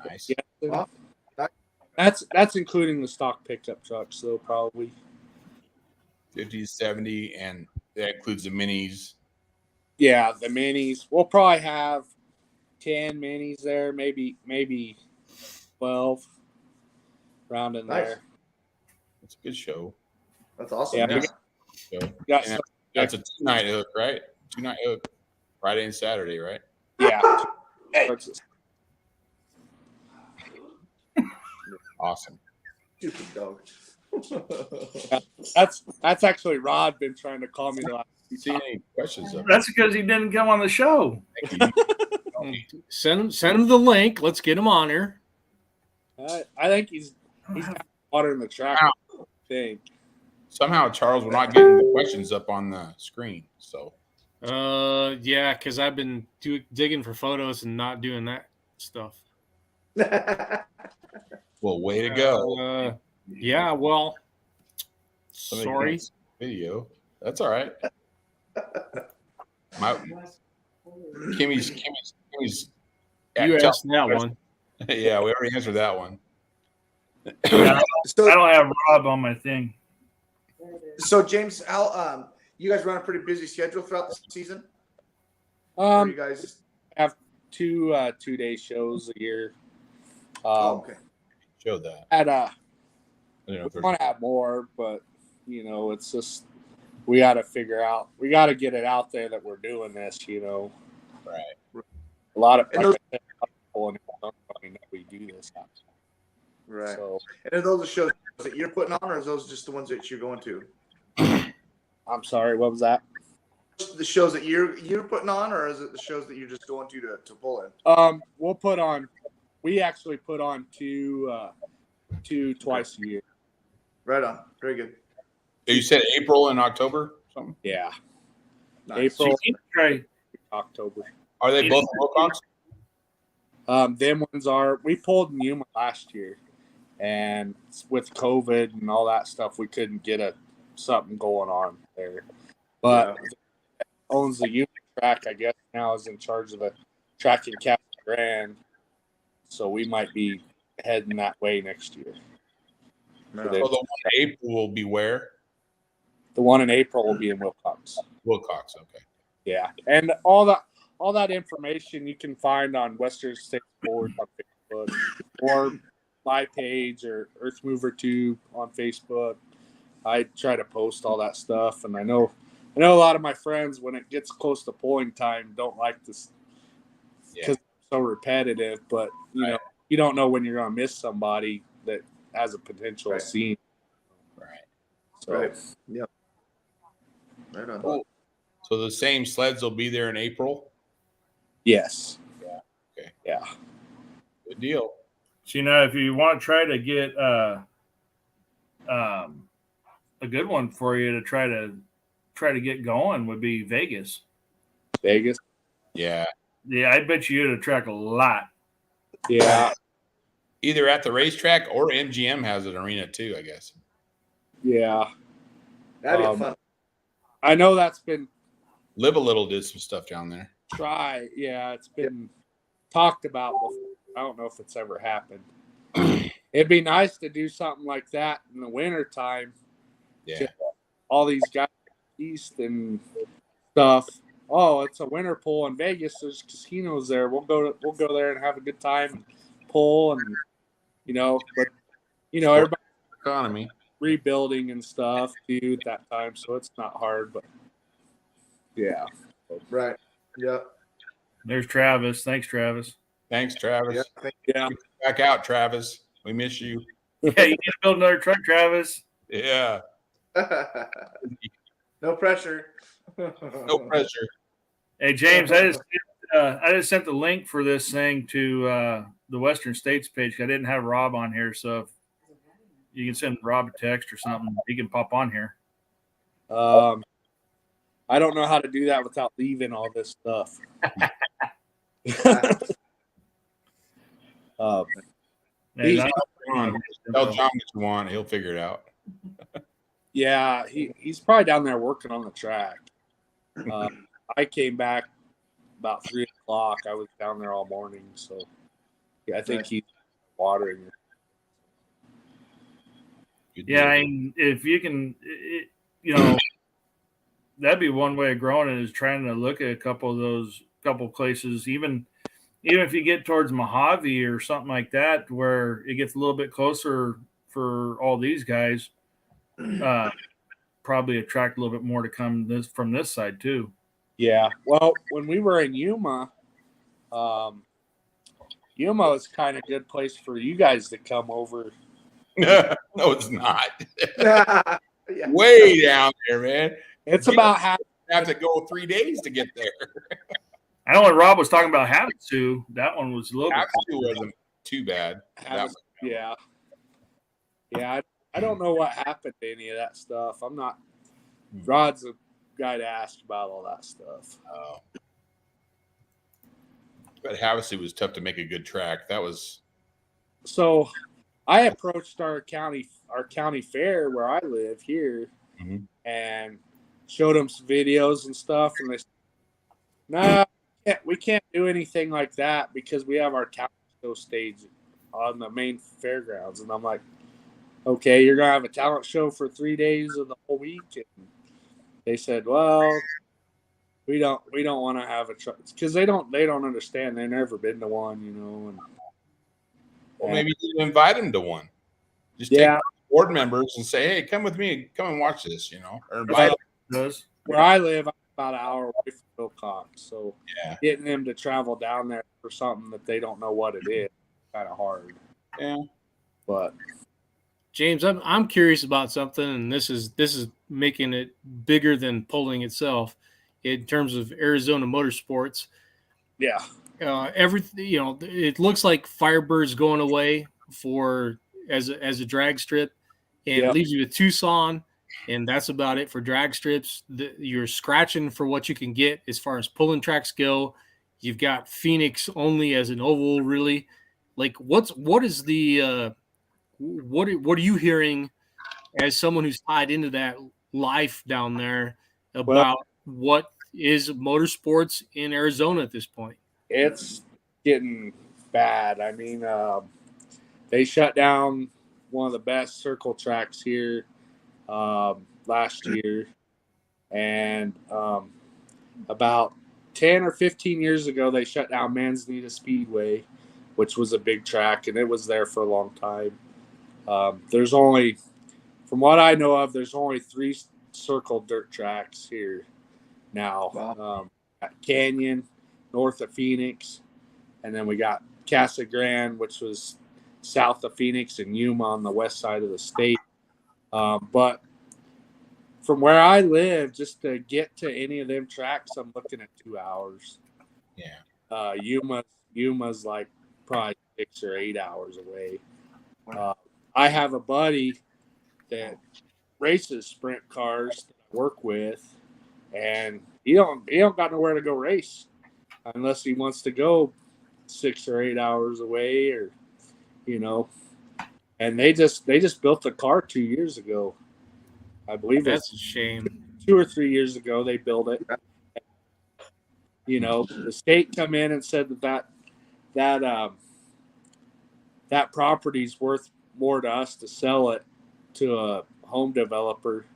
Speaker 1: Nice.
Speaker 4: Yeah. That's including the stock pickup trucks, though, probably
Speaker 1: 50 to 70, and that includes the minis.
Speaker 4: Yeah, the minis. We'll probably have 10 minis there, maybe 12 around in there.
Speaker 1: That's a good show.
Speaker 5: That's awesome.
Speaker 4: Yeah.
Speaker 1: That's a 2-night hook, right? 2-night hook, Friday and Saturday, right?
Speaker 4: Yeah.
Speaker 1: Awesome.
Speaker 5: Stupid dog.
Speaker 4: That's actually Rod been trying to call me the last.
Speaker 1: See any questions?
Speaker 3: That's because he didn't come on the show.
Speaker 2: Send him the link. Let's get him on here.
Speaker 4: I think he's watering the track. I think.
Speaker 1: Somehow Charles, we're not getting the questions up on the screen. So.
Speaker 2: Yeah, because I've been digging for photos and not doing that stuff.
Speaker 1: Well, way to go.
Speaker 2: Yeah, well,
Speaker 1: Somebody
Speaker 2: sorry.
Speaker 1: Video. That's all right. Kimmy's
Speaker 2: You asked that one.
Speaker 1: Yeah, we already answered that one.
Speaker 3: I don't have Rob on my thing.
Speaker 5: So James, how you guys run a pretty busy schedule throughout the season? You guys
Speaker 4: have two 2-day shows a year.
Speaker 1: Okay. Show that.
Speaker 4: We want to have more, but it's just we got to figure out. We got to get it out there that we're doing this.
Speaker 1: Right.
Speaker 4: A lot of people that we do this.
Speaker 5: Right.
Speaker 4: So,
Speaker 5: and are those the shows that you're putting on, or are those just the ones that you're going to?
Speaker 4: I'm sorry. What was that?
Speaker 5: The shows that you're putting on, or is it the shows that you're just going to pull in?
Speaker 4: We'll put on. We actually put on two twice a year.
Speaker 5: Right on. Very good.
Speaker 1: You said April and October, something?
Speaker 4: Yeah.
Speaker 5: Nice.
Speaker 4: April, October.
Speaker 1: Are they both Wilcox?
Speaker 4: Them ones are. We pulled Yuma last year, and with COVID and all that stuff, we couldn't get something going on there. But owns the Yuma track, I guess now is in charge of the track in Captain Grand, so we might be heading that way next year.
Speaker 1: So the one in April will be where?
Speaker 4: The one in April will be in Wilcox.
Speaker 1: Wilcox, okay.
Speaker 4: Yeah, and all that information you can find on Western State Board on Facebook, or my page, or Earth Mover 2 on Facebook. I try to post all that stuff, and I know a lot of my friends, when it gets close to polling time, don't like this because it's so repetitive. But you don't know when you're going to miss somebody that has a potential scene.
Speaker 1: Right.
Speaker 4: So,
Speaker 5: right. Yeah. Right on.
Speaker 1: Cool. So the same sleds will be there in April?
Speaker 4: Yes.
Speaker 1: Yeah. Okay.
Speaker 4: Yeah.
Speaker 1: Good deal.
Speaker 3: So, if you want to try to get a good one for you to try to get going would be Vegas.
Speaker 4: Vegas?
Speaker 1: Yeah.
Speaker 3: Yeah, I bet you'd attract a lot.
Speaker 4: Yeah.
Speaker 1: Either at the racetrack or MGM has an arena too, I guess.
Speaker 4: Yeah.
Speaker 5: That'd be fun.
Speaker 4: I know that's been
Speaker 1: Live a Little did some stuff down there.
Speaker 4: it's been talked about before. I don't know if it's ever happened. it'd be nice to do something like that in the winter time.
Speaker 1: Yeah.
Speaker 4: All these guys east and stuff. Oh, it's a winter pool in Vegas. There's casinos there. We'll go there and have a good time and pull and but everybody
Speaker 1: Economy.
Speaker 4: rebuilding and stuff too at that time, so it's not hard, but yeah.
Speaker 5: Right. Yeah.
Speaker 3: There's Travis. Thanks, Travis.
Speaker 1: Thanks, Travis.
Speaker 4: Yeah.
Speaker 1: Back out, Travis. We miss you.
Speaker 3: Yeah, you need to build another truck, Travis.
Speaker 1: Yeah.
Speaker 5: No pressure.
Speaker 1: No pressure.
Speaker 3: Hey, James, I just sent the link for this thing to the Western States page. I didn't have Rob on here, so if you can send Rob a text or something, he can pop on here.
Speaker 4: I don't know how to do that without leaving all this stuff.
Speaker 3: Hey,
Speaker 1: Tell John what you want. He'll figure it out.
Speaker 4: Yeah, he's probably down there working on the track. I came back about 3 o'clock. I was down there all morning, so yeah, I think he's watering it.
Speaker 3: Yeah, I mean, if you can, that'd be one way of growing it, is trying to look at a couple of those places, even if you get towards Mojave or something like that, where it gets a little bit closer for all these guys. Probably attract a little bit more to come from this side too.
Speaker 4: Yeah. Well, when we were in Yuma, Yuma is kind of a good place for you guys to come over.
Speaker 1: No, it's not.
Speaker 5: Yeah.
Speaker 1: Way down there, man.
Speaker 4: It's about half.
Speaker 1: You have to go 3 days to get there.
Speaker 3: I know when Rob was talking about Havasu, that one was a little bit.
Speaker 1: Havasu wasn't too bad.
Speaker 4: Yeah. I don't know what happened to any of that stuff. I'm not. Rod's a guy to ask about all that stuff.
Speaker 1: But Havasu was tough to make a good track. That was.
Speaker 4: So, I approached our county fair where I live here, and showed them some videos and stuff, and they said, "No, we can't do anything like that because we have our talent show stage on the main fairgrounds." And I'm like, "Okay, you're gonna have a talent show for 3 days of the whole week?" And they said, "Well, we don't want to have a truck because they don't understand. They've never been to one, And
Speaker 1: well, maybe you invite them to one. Just take board members and say, "Hey, come with me. Come and watch this." Or invite them.
Speaker 4: Where I live, I'm about an hour away from Wilcox, so getting them to travel down there for something that they don't know what it is kind of hard.
Speaker 1: Yeah,
Speaker 4: but.
Speaker 2: James, I'm curious about something, and this is making it bigger than polling itself in terms of Arizona Motorsports.
Speaker 4: Yeah,
Speaker 2: everything it looks like Firebird's going away as a drag strip, and it leaves you with Tucson, and that's about it for drag strips. You're scratching for what you can get as far as pulling tracks go. You've got Phoenix only as an oval, really. Like, what is the what are you hearing as someone who's tied into that life down there about what is motorsports in Arizona at this point?
Speaker 4: It's getting bad. I mean, they shut down one of the best circle tracks here last year, and about 10 or 15 years ago, they shut down Manzanita Speedway, which was a big track, and it was there for a long time. There's only, from what I know of, there's only 3 circle dirt tracks here now.
Speaker 5: Wow.
Speaker 4: At Canyon, north of Phoenix, and then we got Casa Grande, which was south of Phoenix, and Yuma on the west side of the state. But from where I live, just to get to any of them tracks, I'm looking at 2 hours.
Speaker 1: Yeah.
Speaker 4: Yuma's like probably 6 or 8 hours away. I have a buddy that races sprint cars that I work with, and he don't got nowhere to go race unless he wants to go 6 or 8 hours away, or And they just built the car 2 years ago, I believe.
Speaker 2: That's a shame.
Speaker 4: 2 or 3 years ago they built it. The state come in and said that property's worth more to us to sell it to a home developer.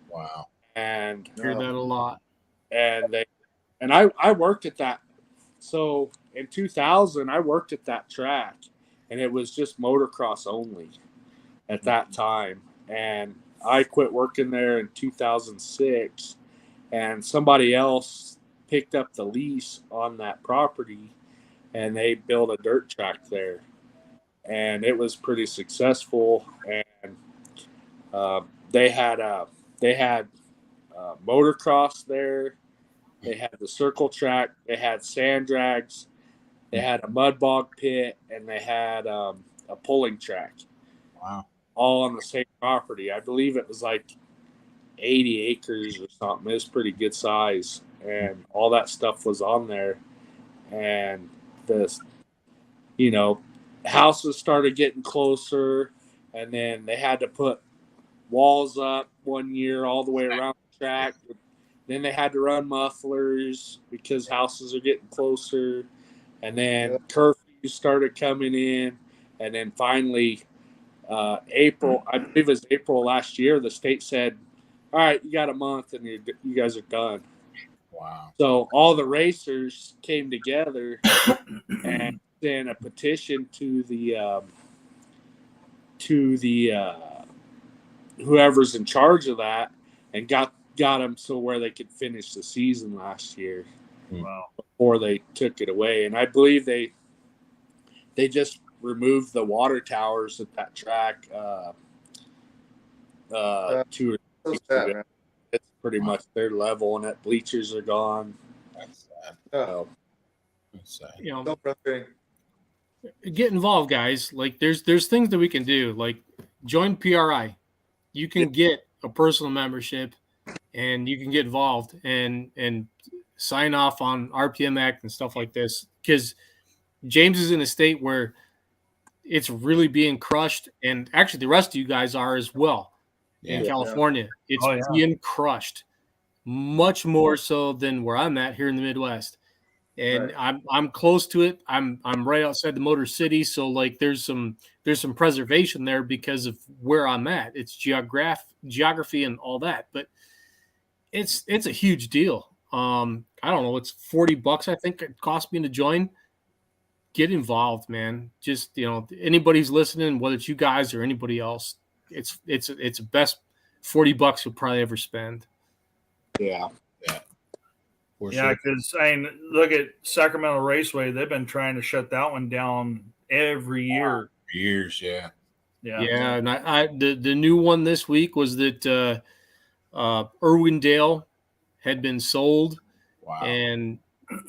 Speaker 1: Wow.
Speaker 4: And
Speaker 2: Hear that a lot.
Speaker 4: And I worked at that. So in 2000, I worked at that track, and it was just motocross only at that time. And I quit working there in 2006, and somebody else picked up the lease on that property, and they built a dirt track there, and it was pretty successful. And they had motocross there. They had the circle track. They had sand drags. They had a mud bog pit, and they had a pulling track.
Speaker 1: Wow.
Speaker 4: All on the same property. I believe it was like 80 acres or something. It was pretty good size, and all that stuff was on there. And the, houses started getting closer, and then they had to put walls up one year all the way around the track. Then they had to run mufflers because houses are getting closer. And then curfews started coming in. And then finally, April, I believe it was April last year, the state said, all right, you got a month and you guys are done.
Speaker 1: Wow.
Speaker 4: So all the racers came together and sent a petition to the whoever's in charge of that, and got them so where they could finish the season last year.
Speaker 3: Wow.
Speaker 4: Before they took it away. And I believe they just removed the water towers at that track 2 or 3 weeks ago. It's pretty much their level, and that bleachers are gone.
Speaker 1: That's sad.
Speaker 4: So,
Speaker 1: That's sad.
Speaker 5: So frustrating.
Speaker 2: Get involved, guys. Like there's things that we can do. Like join PRI. You can get a personal membership, and you can get involved and sign off on RPM Act and stuff like this. Because James is in a state where it's really being crushed, and actually the rest of you guys are as well. In California, it's being crushed much more so than where I'm at here in the Midwest. And I'm close to it. I'm right outside the Motor City, so like there's some preservation there because of where I'm at. It's geography and all that, but it's a huge deal. I don't know, it's $40 I think it cost me to join. Get involved, man. Just anybody who's listening, whether it's you guys or anybody else, it's the best $40 you'll probably ever spend.
Speaker 4: Yeah.
Speaker 3: Yeah, because look at Sacramento Raceway. They've been trying to shut that one down every year.
Speaker 1: For years, yeah.
Speaker 2: And the new one this week was that Irwindale had been sold.
Speaker 1: Wow.
Speaker 2: And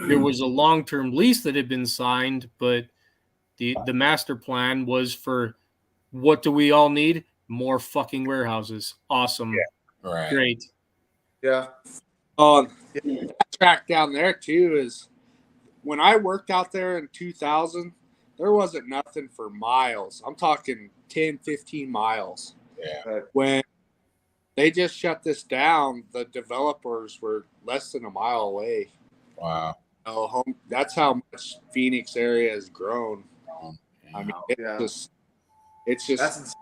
Speaker 2: there was a long-term lease that had been signed, but the master plan was for what do we all need? More fucking warehouses. Awesome.
Speaker 1: Yeah. Right.
Speaker 2: Great.
Speaker 5: Yeah.
Speaker 4: That track down there too is when I worked out there in 2000, there wasn't nothing for miles. I'm talking 10, 15 miles.
Speaker 1: Yeah.
Speaker 4: When they just shut this down, the developers were less than a mile away.
Speaker 1: Wow.
Speaker 4: That's how much Phoenix area has grown. I mean, it's just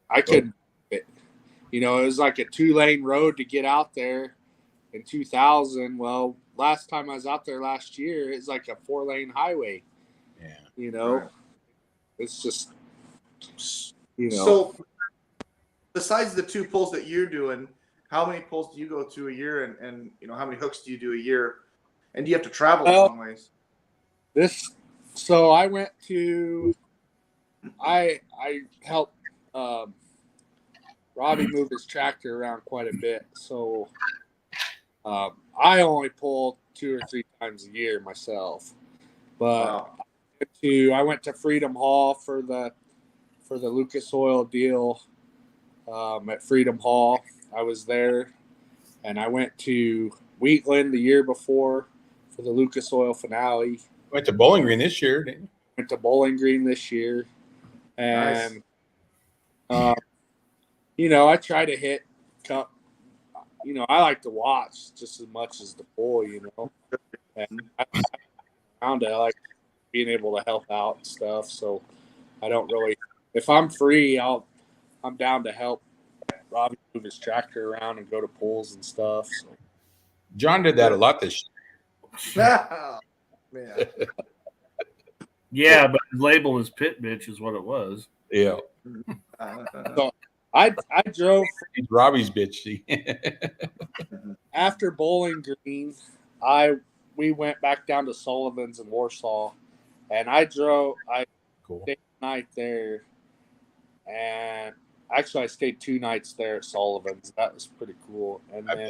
Speaker 4: I couldn't. It was like a 2-lane road to get out there in 2000. Well, last time I was out there last year, it's like a 4-lane highway.
Speaker 1: Yeah.
Speaker 4: It's just,
Speaker 5: So, besides the 2 pulls that you're doing, how many pulls do you go to a year, and how many hooks do you do a year, and do you have to travel a long ways?
Speaker 4: So I went to, I helped Robbie move his tractor around quite a bit. So I only pull 2 or 3 times a year myself. But I went to Freedom Hall for the Lucas Oil deal at Freedom Hall. I was there, and I went to Wheatland the year before for the Lucas Oil finale.
Speaker 1: Went to Bowling Green this year, didn't you?
Speaker 4: Went to Bowling Green this year, and I try to hit cup. I like to watch just as much as the pull. And I like being able to help out and stuff. So I don't really if I'm free, I'm down to help Robbie move his tractor around and go to pulls and stuff. So.
Speaker 1: John did that a lot this year.
Speaker 5: Oh, man.
Speaker 3: Yeah, but his label was pit bitch is what it was.
Speaker 1: Yeah.
Speaker 4: So I drove
Speaker 1: Robbie's bitch.
Speaker 4: after Bowling Green. We went back down to Sullivan's in Warsaw, and I stayed the night there, and actually I stayed 2 nights there at Sullivan's. That was pretty cool. And then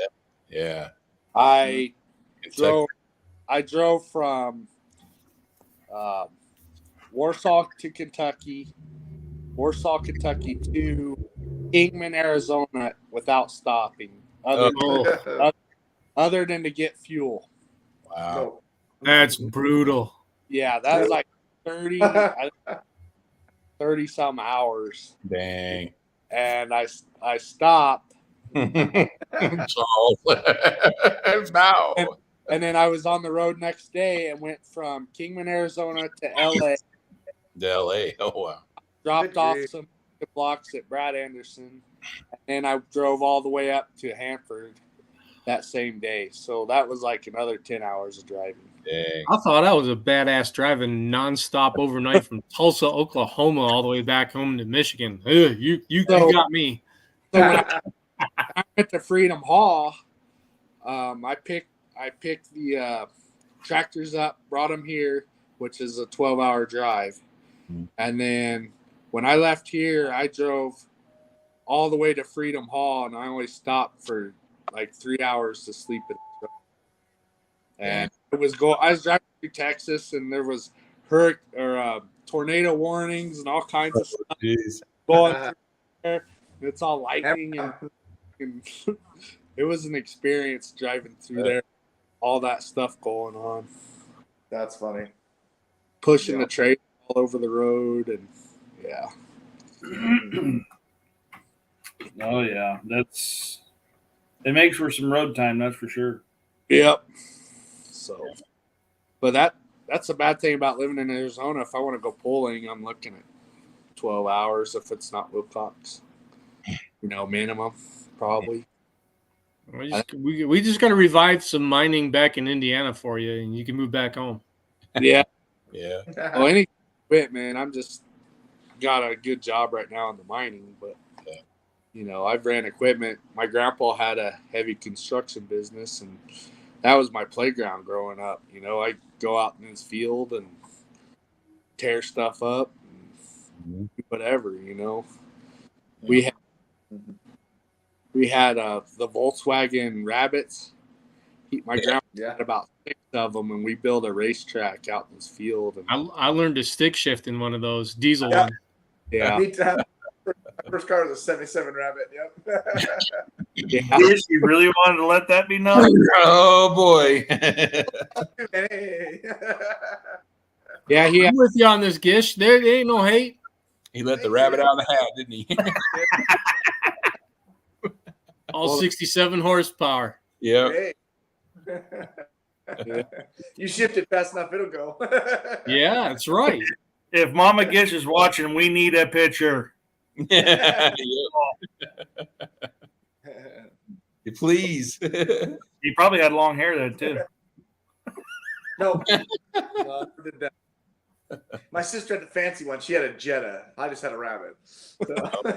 Speaker 1: yeah,
Speaker 4: I drove from Warsaw, Kentucky to Kingman, Arizona without stopping, other than to get fuel.
Speaker 1: Wow,
Speaker 2: that's brutal.
Speaker 4: Yeah, that was like 30 some hours.
Speaker 1: Dang.
Speaker 4: And I stopped.
Speaker 1: Charles. Now.
Speaker 4: And then I was on the road next day and went from Kingman, Arizona to LA.
Speaker 1: LA. Oh wow.
Speaker 4: Dropped off some blocks at Brad Anderson, and then I drove all the way up to Hanford that same day. So that was like another 10 hours of driving.
Speaker 1: Dang.
Speaker 2: I thought that was a badass driving nonstop overnight from Tulsa, Oklahoma, all the way back home to Michigan. Ugh, you got me.
Speaker 4: So when I went to Freedom Hall, I picked the tractors up, brought them here, which is a 12-hour drive. And then when I left here, I drove all the way to Freedom Hall, and I only stopped for like 3 hours to sleep in the truck. And I was driving through Texas, and there was tornado warnings and all kinds of stuff going through there. It's all lightning, and it was an experience driving through there. All that stuff going on.
Speaker 5: That's funny.
Speaker 4: Pushing the trailer all over the road, and yeah.
Speaker 3: Oh yeah, it makes for some road time, that's for sure.
Speaker 4: Yep. So, but that's a bad thing about living in Arizona. If I want to go pulling, I'm looking at 12 hours if it's not Wilcox. Minimum probably.
Speaker 2: We just got to revive some mining back in Indiana for you, and you can move back home.
Speaker 4: Yeah.
Speaker 1: Yeah.
Speaker 4: Well, any quit, man. I'm just got a good job right now in the mining, but I've ran equipment. My grandpa had a heavy construction business, and that was my playground growing up. I go out in his field and tear stuff up, and do whatever.
Speaker 1: Yeah.
Speaker 4: We had the Volkswagen Rabbits. My grandpa had about 6 of them, and we built a racetrack out in his field. And
Speaker 2: I learned to stick shift in one of those diesel ones.
Speaker 4: Yeah.
Speaker 5: My first car was a 77 Rabbit. Yep.
Speaker 3: Yes, you really wanted to let that be known?
Speaker 1: Oh boy.
Speaker 5: Hey.
Speaker 4: Yeah,
Speaker 2: I'm with you on this, Gish. There ain't no hate.
Speaker 1: He let the rabbit out of the hat, didn't he?
Speaker 2: All 67 horsepower.
Speaker 1: Yeah.
Speaker 5: Hey. You shift it fast enough, it'll go.
Speaker 2: Yeah, that's right.
Speaker 3: If Mama Gish is watching, we need a picture.
Speaker 1: Yeah. Please.
Speaker 3: He probably had long hair then too.
Speaker 5: No, did that. My sister had the fancy one. She had a Jetta. I just had a Rabbit. So.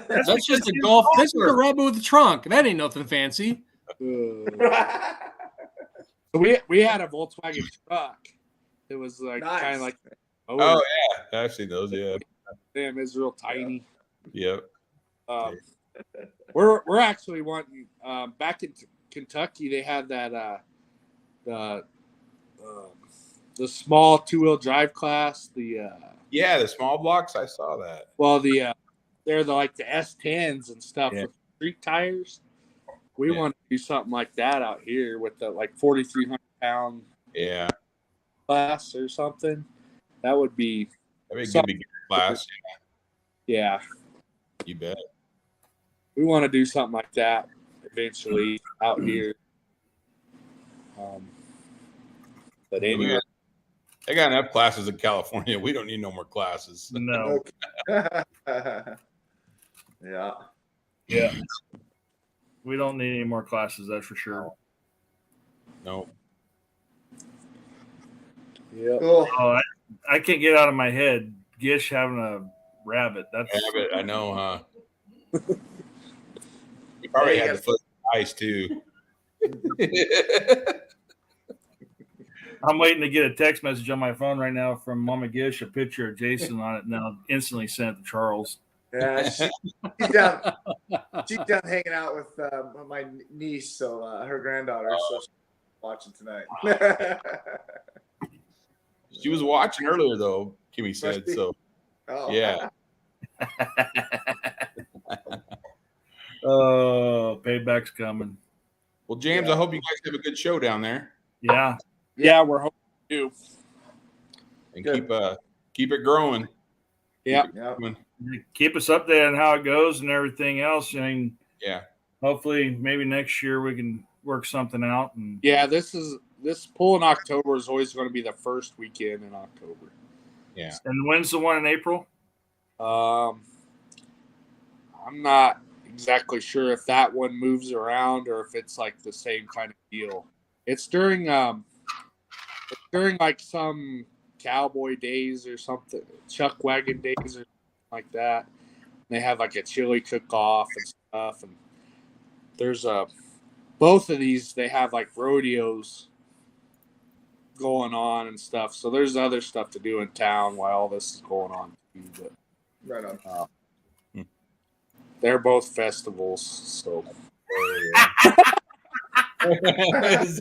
Speaker 2: That's just a golf. That's just a Rabbit with a trunk. That ain't nothing fancy.
Speaker 4: So we had a Volkswagen truck. It was like kind of like
Speaker 1: oh yeah, I've seen those. Yeah,
Speaker 4: damn, it's real tiny.
Speaker 1: Yep.
Speaker 4: We're actually wanting back in Kentucky. They had that the small 2-wheel drive class. The
Speaker 1: small blocks. I saw that.
Speaker 4: Well, they're like the S10s and stuff with street tires. We want to do something like that out here with the like 4,300 pound class or something. That would be
Speaker 1: a good beginner class.
Speaker 4: Yeah.
Speaker 1: You bet.
Speaker 4: We want to do something like that eventually out here. But anyway,
Speaker 1: They got enough classes in California. We don't need no more classes.
Speaker 3: No.
Speaker 5: Yeah.
Speaker 3: Yeah. We don't need any more classes, that's for sure.
Speaker 1: No.
Speaker 4: Yeah.
Speaker 5: Cool.
Speaker 3: Oh, I can't get out of my head Gish having a rabbit. That's
Speaker 1: Rabbit, I know, huh? He probably had the foot ice too.
Speaker 3: I'm waiting to get a text message on my phone right now from Mama Gish, a picture of Jason on it, and I'll instantly send it to Charles.
Speaker 5: Yeah, she's down hanging out with my niece, so her granddaughter. So she's watching tonight.
Speaker 1: She was watching earlier, though. Kimmy said so.
Speaker 5: Oh.
Speaker 1: Yeah.
Speaker 3: Oh, payback's coming.
Speaker 1: Well, James, I hope you guys have a good show down there.
Speaker 3: Yeah.
Speaker 4: Yeah, we're hoping to.
Speaker 1: And
Speaker 5: Good.
Speaker 1: keep it growing.
Speaker 4: Yeah.
Speaker 5: Yeah.
Speaker 3: Keep us updated on how it goes and everything else. I mean,
Speaker 1: Yeah.
Speaker 3: hopefully maybe next year we can work something out. And
Speaker 4: Yeah, this pull in October is always going to be the first weekend in October.
Speaker 1: Yeah.
Speaker 3: And when's the one in April?
Speaker 4: I'm not exactly sure if that one moves around or if it's like the same kind of deal. It's during like some cowboy days or something, chuck wagon days or something like that. They have like a chili cook-off and stuff. And there's both of these, they have like rodeos going on and stuff. So there's other stuff to do in town while all this is going on too. But
Speaker 5: Right on.
Speaker 4: they're both festivals, so.
Speaker 1: Is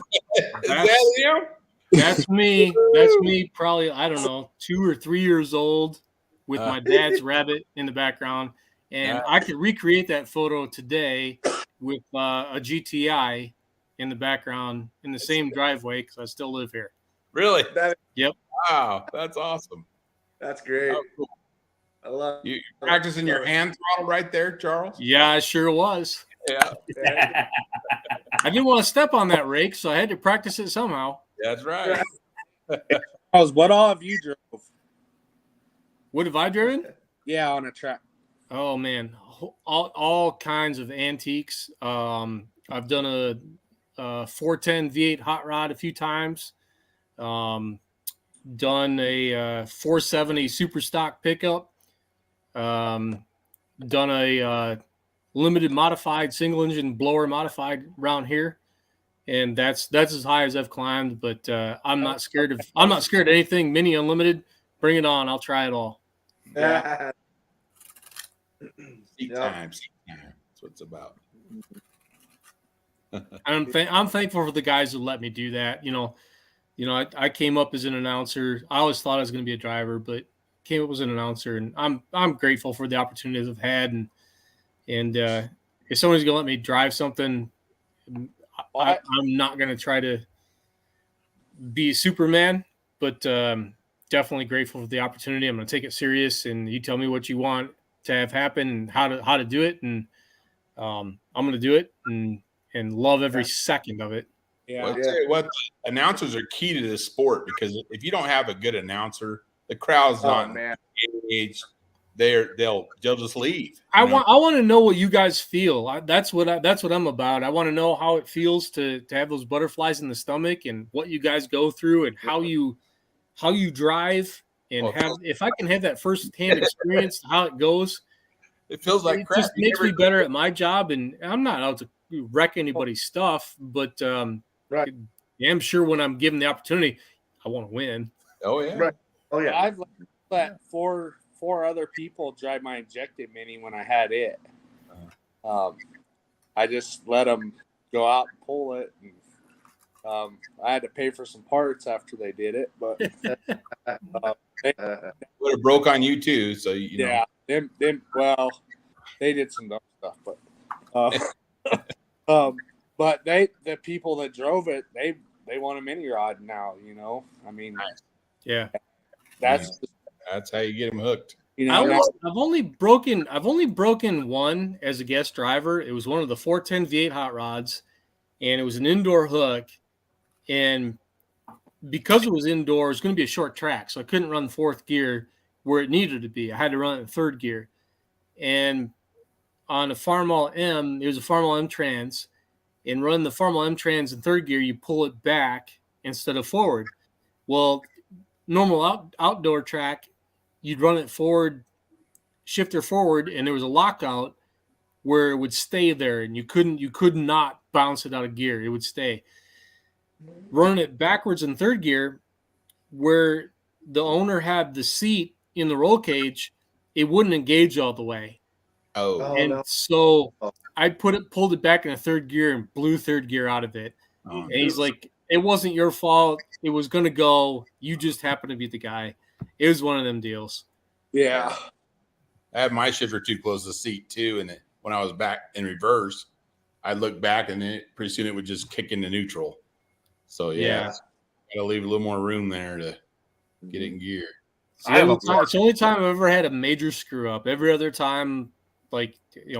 Speaker 1: that you?
Speaker 2: That's me. That's me. Probably, I don't know, 2 or 3 years old with my dad's rabbit in the background. And I could recreate that photo today with a GTI in the background in the same driveway because I still live here.
Speaker 1: Really?
Speaker 2: Yep.
Speaker 1: Wow, that's awesome.
Speaker 5: That's great.
Speaker 1: Oh, cool.
Speaker 5: I love
Speaker 1: You practicing your hand throttle right there, Charles?
Speaker 2: Yeah, I sure was.
Speaker 1: Yeah,
Speaker 2: I didn't want to step on that rake, so I had to practice it somehow.
Speaker 1: that's right.
Speaker 4: What all have you drove?
Speaker 2: What have I driven?
Speaker 4: Yeah, on a track.
Speaker 2: Oh man, all kinds of antiques. I've done a 410 V8 hot rod a few times. Done a 470 super stock pickup. Done a limited modified single engine blower modified around here, and that's as high as I've climbed. But I'm not scared of anything. Mini unlimited, bring it on. I'll try it all.
Speaker 5: Yeah.
Speaker 1: Seat time. That's what it's about.
Speaker 2: I'm thankful for the guys who let me do that. You know, I came up as an announcer. I always thought I was going to be a driver, but came up as an announcer, and I'm grateful for the opportunities I've had. And if somebody's going to let me drive something, I'm not going to try to be Superman, but definitely grateful for the opportunity. I'm going to take it serious, and you tell me what you want to have happen and how to do it, and I'm going to do it and love every second of it.
Speaker 4: Yeah.
Speaker 1: Well, I'll tell you what, the announcers are key to this sport, because if you don't have a good announcer, the crowd's not engaged. They'll just leave.
Speaker 2: I want to know what you guys feel. That's what I'm about. I want to know how it feels to have those butterflies in the stomach, and what you guys go through, and how you drive, and if I can have that first-hand experience how it goes.
Speaker 1: It feels like crap.
Speaker 2: Just makes me better at my job, and I'm not out to wreck anybody's stuff, but
Speaker 5: Right.
Speaker 2: I'm sure when I'm given the opportunity, I want to win.
Speaker 1: Oh yeah.
Speaker 5: Right. Oh yeah.
Speaker 4: I've let four other people drive my injected Mini when I had it. I just let them go out and pull it. And, I had to pay for some parts after they did it, but
Speaker 1: Would have broke on you too. So you know.
Speaker 4: Well, they did some dumb stuff, but the people that drove it, they want a mini rod now. You know, I mean,
Speaker 2: Yeah.
Speaker 4: that's
Speaker 1: That's how you get them hooked.
Speaker 4: you know.
Speaker 2: I've only broken one as a guest driver. It was one of the 410 V8 hot rods, and it was an indoor hook. And because it was indoors, it's going to be a short track, so I couldn't run fourth gear where it needed to be. I had to run it in third gear. And on a Farmall M, it was a Farmall M Trans, and run the Farmall M Trans in third gear, you pull it back instead of forward. Well, normal outdoor track, you'd run it forward, shifter forward, and there was a lockout where it would stay there, and you could not bounce it out of gear. It would stay. Running it backwards in third gear, where the owner had the seat in the roll cage, it wouldn't engage all the way. So I pulled it back in a third gear and blew third gear out of it. And he's like, it wasn't your fault. It was going to go. You just happened to be the guy. It was one of them deals.
Speaker 1: Yeah. I had my shifter too close to the seat too. And when I was back in reverse, I looked back and pretty soon it would just kick into neutral. So yeah. Got to leave a little more room there to get it in gear.
Speaker 2: It's the only time I've ever had a major screw up. Every other time, like,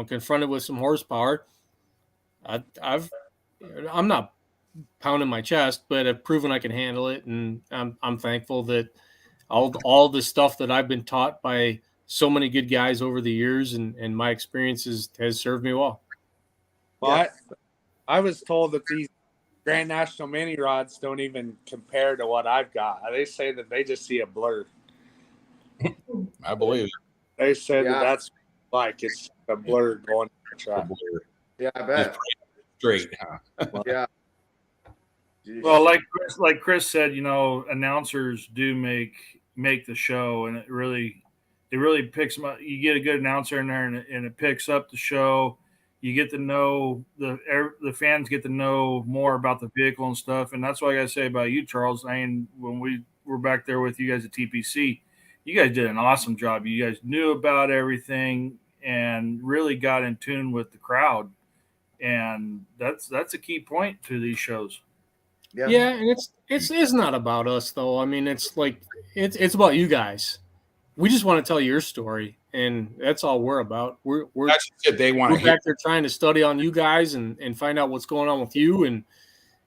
Speaker 2: confronted with some horsepower, I'm not pounding my chest, but I've proven I can handle it, and I'm thankful that all the stuff that I've been taught by so many good guys over the years and my experiences has served me well.
Speaker 6: Well, I was told that these Grand National mini rods don't even compare to what I've got. They say that they just see a blur.
Speaker 1: I believe it.
Speaker 6: They said that's like it's a blur going to the track.
Speaker 5: Yeah, I bet.
Speaker 1: Straight, huh?
Speaker 5: Yeah.
Speaker 3: Well, like Chris said, announcers do make the show, and it really picks them up. You get a good announcer in there, and it picks up the show. You get to know the fans get to know more about the vehicle and stuff, and that's what I got to say about you, Charles. I mean, when we were back there with you guys at TPC, you guys did an awesome job. You guys knew about everything and really got in tune with the crowd, and that's a key point to these shows.
Speaker 2: Yeah, and it's not about us though. I mean, it's like it's about you guys. We just want to tell your story, and that's all we're about. We're back there trying to study on you guys and find out what's going on with you, and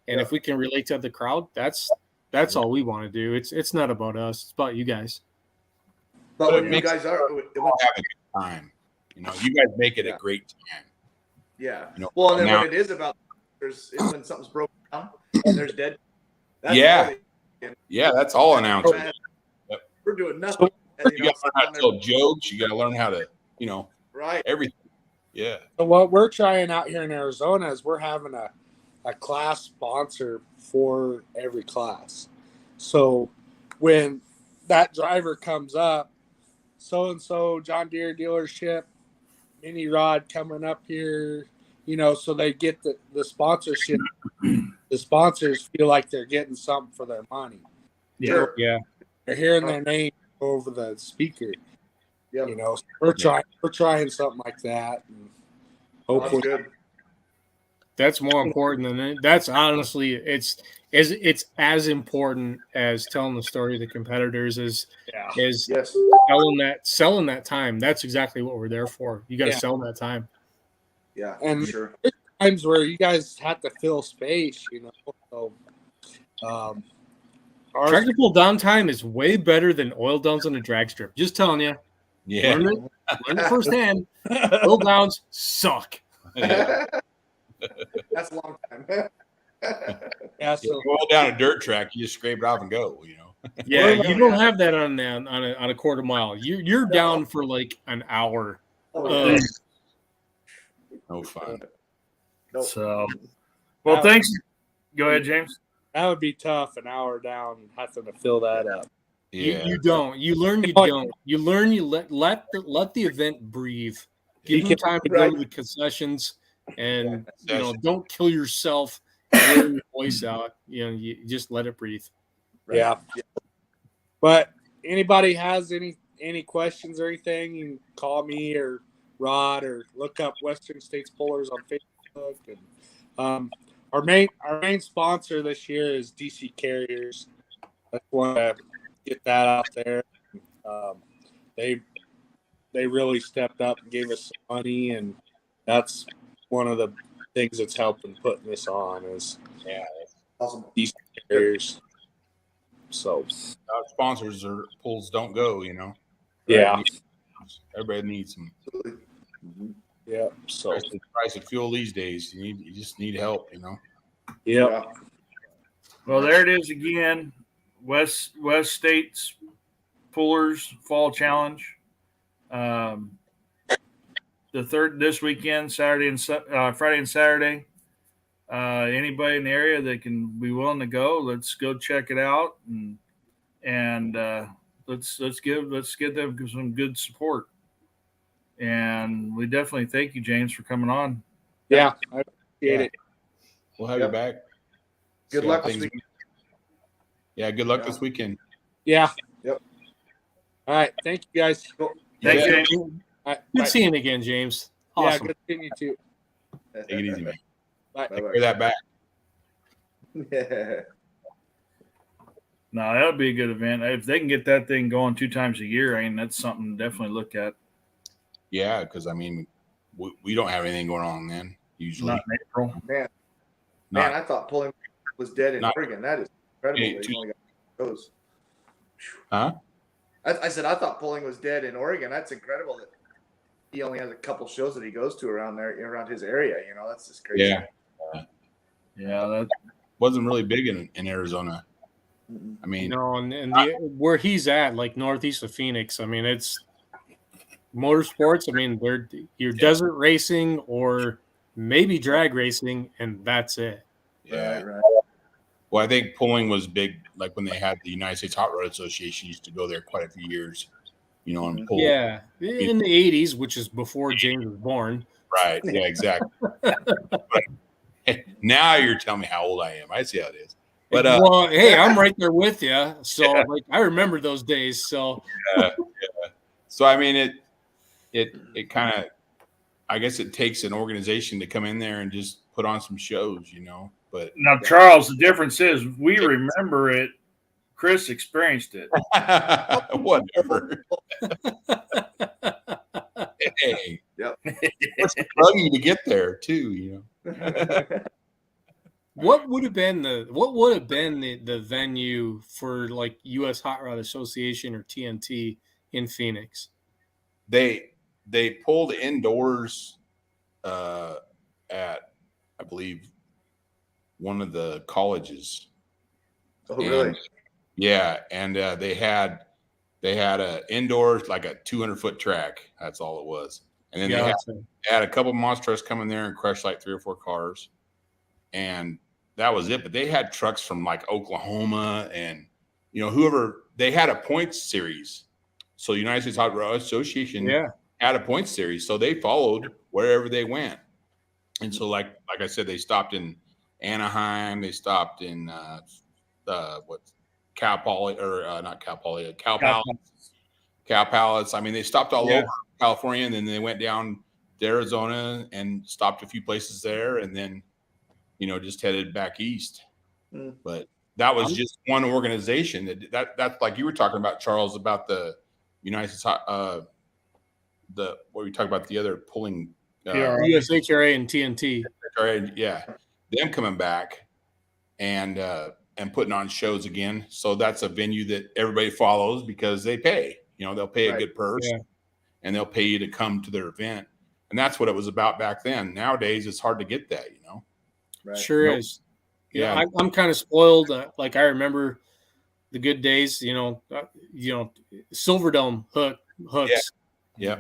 Speaker 2: if we can relate to the crowd, that's all we want to do. It's not about us. It's about you guys.
Speaker 5: But when you guys are
Speaker 1: having a good time, you guys make it a great time.
Speaker 5: Yeah. Well, and then when it is about is when something's broken down and there's dead.
Speaker 1: That's all announcers.
Speaker 5: We're doing nothing.
Speaker 1: You got to learn how to tell jokes. You got to learn how to, everything. Yeah.
Speaker 6: So what we're trying out here in Arizona is we're having a class sponsor for every class. So when that driver comes up, so-and-so John Deere dealership, mini rod coming up here, so they get the sponsorship. The sponsors feel like they're getting something for their money.
Speaker 2: Yeah.
Speaker 6: They're hearing their name over the speaker.
Speaker 5: Yeah.
Speaker 6: So we're trying something like that. And hopefully
Speaker 2: that's more important than it. That's honestly, it's as important as telling the story of the competitors as selling that time. That's exactly what we're there for. You got to sell that time.
Speaker 5: Yeah,
Speaker 6: and
Speaker 5: sure.
Speaker 6: There's times where you guys have to fill space, So,
Speaker 2: tractor pull downtime is way better than oil downs on a drag strip. Just telling you.
Speaker 1: Yeah.
Speaker 2: Learn it firsthand. Oil downs suck.
Speaker 1: Yeah.
Speaker 5: That's a long time.
Speaker 1: So go down a dirt track, you just scrape it off and go.
Speaker 2: Yeah, you don't have that on a quarter mile. You're down for like an hour.
Speaker 1: No fun.
Speaker 5: Nope.
Speaker 3: So, well, thanks. Go ahead, James.
Speaker 6: That would be tough, an hour down, having to fill that up.
Speaker 1: Yeah.
Speaker 2: You don't. You learn you don't. You learn you let the event breathe. Give them time to go to the concessions, and don't kill yourself. Wear your voice out. You just let it breathe.
Speaker 6: Right. Yeah. But anybody has any questions or anything, you can call me or Rod or look up Western States Pullers on Facebook. And our main sponsor this year is DC Carriers. I want to get that out there. They really stepped up and gave us some money, and that's one of the things that's helping putting this on is
Speaker 5: awesome.
Speaker 6: DC Carriers. So
Speaker 1: sponsors or pulls don't go, you know.
Speaker 6: yeah,
Speaker 1: Everybody needs them.
Speaker 6: yeah. So
Speaker 1: The price of fuel these days, you just need help, you know.
Speaker 6: yeah.
Speaker 3: Well, there it is again. West States Pullers Fall Challenge. The third this weekend, Friday and Saturday. Anybody in the area that can be willing to go, let's go check it out and let's give them some good support. And we definitely thank you, James, for coming on.
Speaker 6: Yeah, I appreciate it.
Speaker 1: We'll have you back.
Speaker 5: Good luck this weekend.
Speaker 1: Yeah, good luck this weekend.
Speaker 6: Yeah.
Speaker 5: Yep.
Speaker 6: All right. Thank you, guys.
Speaker 3: Thanks, James.
Speaker 6: Right,
Speaker 2: Good seeing you again, James. Awesome.
Speaker 6: Yeah, good seeing you too.
Speaker 1: Take it easy, man.
Speaker 6: Bye.
Speaker 1: Take that back.
Speaker 3: No, that would be a good event. If they can get that thing going 2 times a year, I mean, that's something to definitely look at.
Speaker 1: Yeah, because I mean, we don't have anything going on then usually.
Speaker 3: Not in April.
Speaker 5: Man, I thought pulling was dead in Oregon. That is incredible. They only got shows.
Speaker 1: Huh?
Speaker 5: I said I thought pulling was dead in Oregon. That's incredible that he only has a couple shows that he goes to around there, around his area. You know, that's just crazy.
Speaker 3: Yeah, that
Speaker 1: wasn't really big in Arizona. I mean,
Speaker 2: no, where he's at, like northeast of Phoenix, I mean, it's motorsports. I mean, they're your desert racing or maybe drag racing, and that's it.
Speaker 1: Yeah.
Speaker 5: Right.
Speaker 1: Well, I think pulling was big, like when they had the United States Hot Rod Association used to go there quite a few years, you know, and pull.
Speaker 2: Yeah, in the 80s, which is before James was born.
Speaker 1: Right. Yeah, exactly. Now you're telling me how old I am. I see how it is. But
Speaker 2: well, hey, I'm right there with you. So like, I remember those days. So
Speaker 1: So I mean, it kind of, I guess it takes an organization to come in there and just put on some shows, you know. But
Speaker 3: now, Charles, the difference is we remember it. Chris experienced it.
Speaker 1: Whatever. Hey,
Speaker 5: yep.
Speaker 1: It's struggling to get there too, you know.
Speaker 2: What would have been the venue for like U.S. Hot Rod Association or TNT in Phoenix?
Speaker 1: They pulled indoors at, I believe, one of the colleges.
Speaker 5: Oh, really?
Speaker 1: Yeah, and they had a indoors like a 200-foot track. That's all it was. And then they had a couple of monster trucks come in there and crush like 3 or 4 cars, and that was it. But they had trucks from like Oklahoma and whoever. They had a points series. So the United States Hot Rod Association had a points series, so they followed wherever they went. And so, like I said, they stopped in Anaheim. They stopped in Cow Palace. I mean, they stopped all over California, and then they went down to Arizona and stopped a few places there, and then just headed back east. But that was just one organization. That's like you were talking about, Charles, about the United States what were you talking about, the other pulling
Speaker 2: USHRA and TNT.
Speaker 1: Yeah, them coming back and putting on shows again. So that's a venue that everybody follows because they pay. They'll pay a good purse, and they'll pay you to come to their event. And that's what it was about back then. Nowadays, it's hard to get that.
Speaker 5: Right.
Speaker 2: Sure is. Yeah, I'm kind of spoiled. Like I remember the good days. Silverdome hooks.
Speaker 1: Yeah.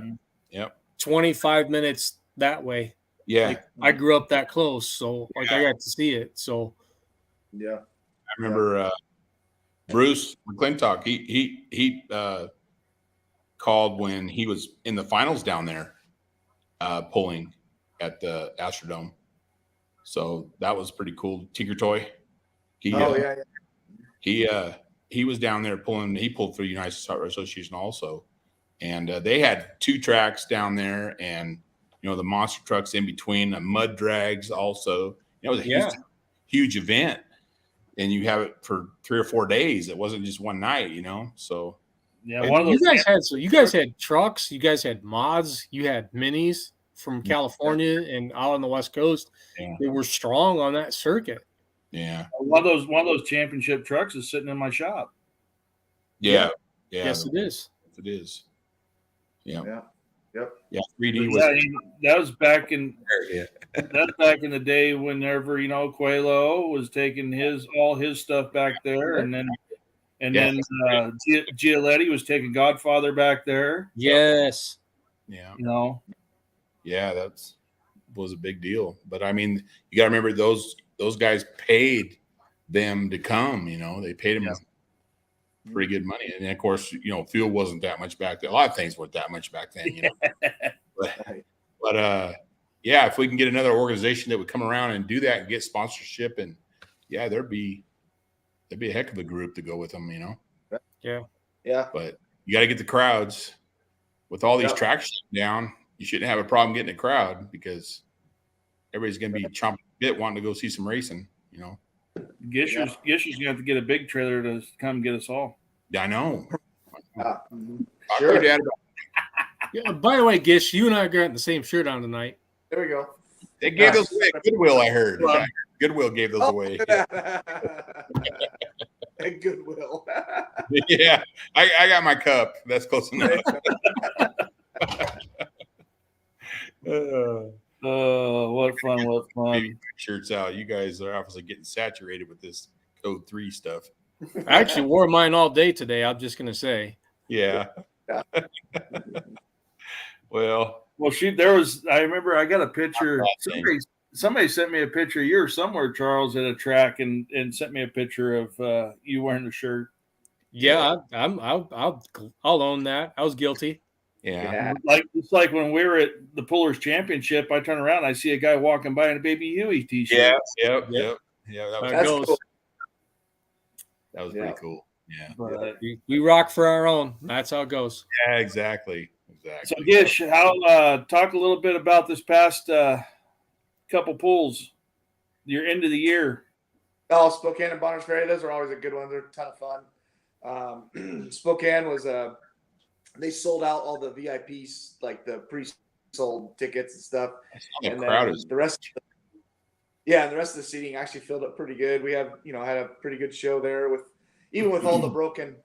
Speaker 1: Yep.
Speaker 2: 25 minutes that way.
Speaker 1: Yeah.
Speaker 2: Like, I grew up that close, so I got to see it. So
Speaker 5: yeah,
Speaker 1: I remember Bruce McClintock. He called when he was in the finals down there, pulling at the Astrodome. So that was pretty cool. Tinker Toy. He was down there pulling. He pulled for the United States Hot Rod Association also, and they had 2 tracks down there, and the monster trucks in between, the mud drags also. It was a huge event, and you have it for 3 or 4 days. It wasn't just one night, So
Speaker 3: one of those.
Speaker 2: You guys had trucks. You guys had mods. You had minis from California and out on the West Coast. They were strong on that circuit.
Speaker 1: Yeah.
Speaker 3: One of those championship trucks is sitting in my shop.
Speaker 1: Yeah.
Speaker 2: Yes, it is.
Speaker 1: It is. Yeah.
Speaker 5: Yeah. Yep.
Speaker 1: Yeah. 3D was.
Speaker 3: That was back in
Speaker 1: Yeah.
Speaker 3: that's back in the day whenever Coelho was taking all his stuff back there, and then Gialetti was taking Godfather back there.
Speaker 2: Yes.
Speaker 1: Yeah.
Speaker 3: Yeah,
Speaker 1: that was a big deal. But I mean, you got to remember those guys paid them to come. They paid them pretty good money, and then, of course, fuel wasn't that much back then. A lot of things weren't that much back then. But yeah, if we can get another organization that would come around and do that and get sponsorship, and there'd be a heck of a group to go with them.
Speaker 5: Yeah.
Speaker 1: But you got to get the crowds. With all these tracks down, you shouldn't have a problem getting a crowd because everybody's going to be chomping a bit wanting to go see some racing.
Speaker 3: Gisher's gonna have to get a big trailer to come get us all.
Speaker 1: I know.
Speaker 5: Sure.
Speaker 1: Dad,
Speaker 2: Yeah. By the way, Gish, you and I are getting the same shirt on tonight.
Speaker 5: There we go.
Speaker 1: they gave those away at Goodwill. I heard. Goodwill gave those away.
Speaker 5: At Goodwill.
Speaker 1: Yeah, I got my cup. That's close enough.
Speaker 3: What fun.
Speaker 1: Shirts out. You guys are obviously getting saturated with this Code 3 stuff.
Speaker 2: I actually wore mine all day today. I'm just gonna say.
Speaker 1: Yeah. Well,
Speaker 3: I remember I got a picture. Somebody sent me a picture. You were somewhere, Charles, at a track and sent me a picture of you wearing the shirt.
Speaker 2: Yeah, I'll own that. I was guilty.
Speaker 1: yeah.
Speaker 3: It's like when we were at the Pullers Championship, I turn around, I see a guy walking by in a Baby Huey t-shirt.
Speaker 1: Yep. That was
Speaker 5: Cool.
Speaker 1: That was pretty cool. Yeah.
Speaker 3: But,
Speaker 2: We rock for our own. That's how it goes.
Speaker 1: Yeah, exactly.
Speaker 3: so, Gish, talk a little bit about this past couple pulls, your end of the year.
Speaker 5: Oh, Spokane and Bonners Ferry, those are always a good one. They're a ton of fun. Spokane was they sold out all the VIPs, like the pre-sold tickets and stuff. And then the rest of the seating actually filled up pretty good. We have, had a pretty good show there with all the broken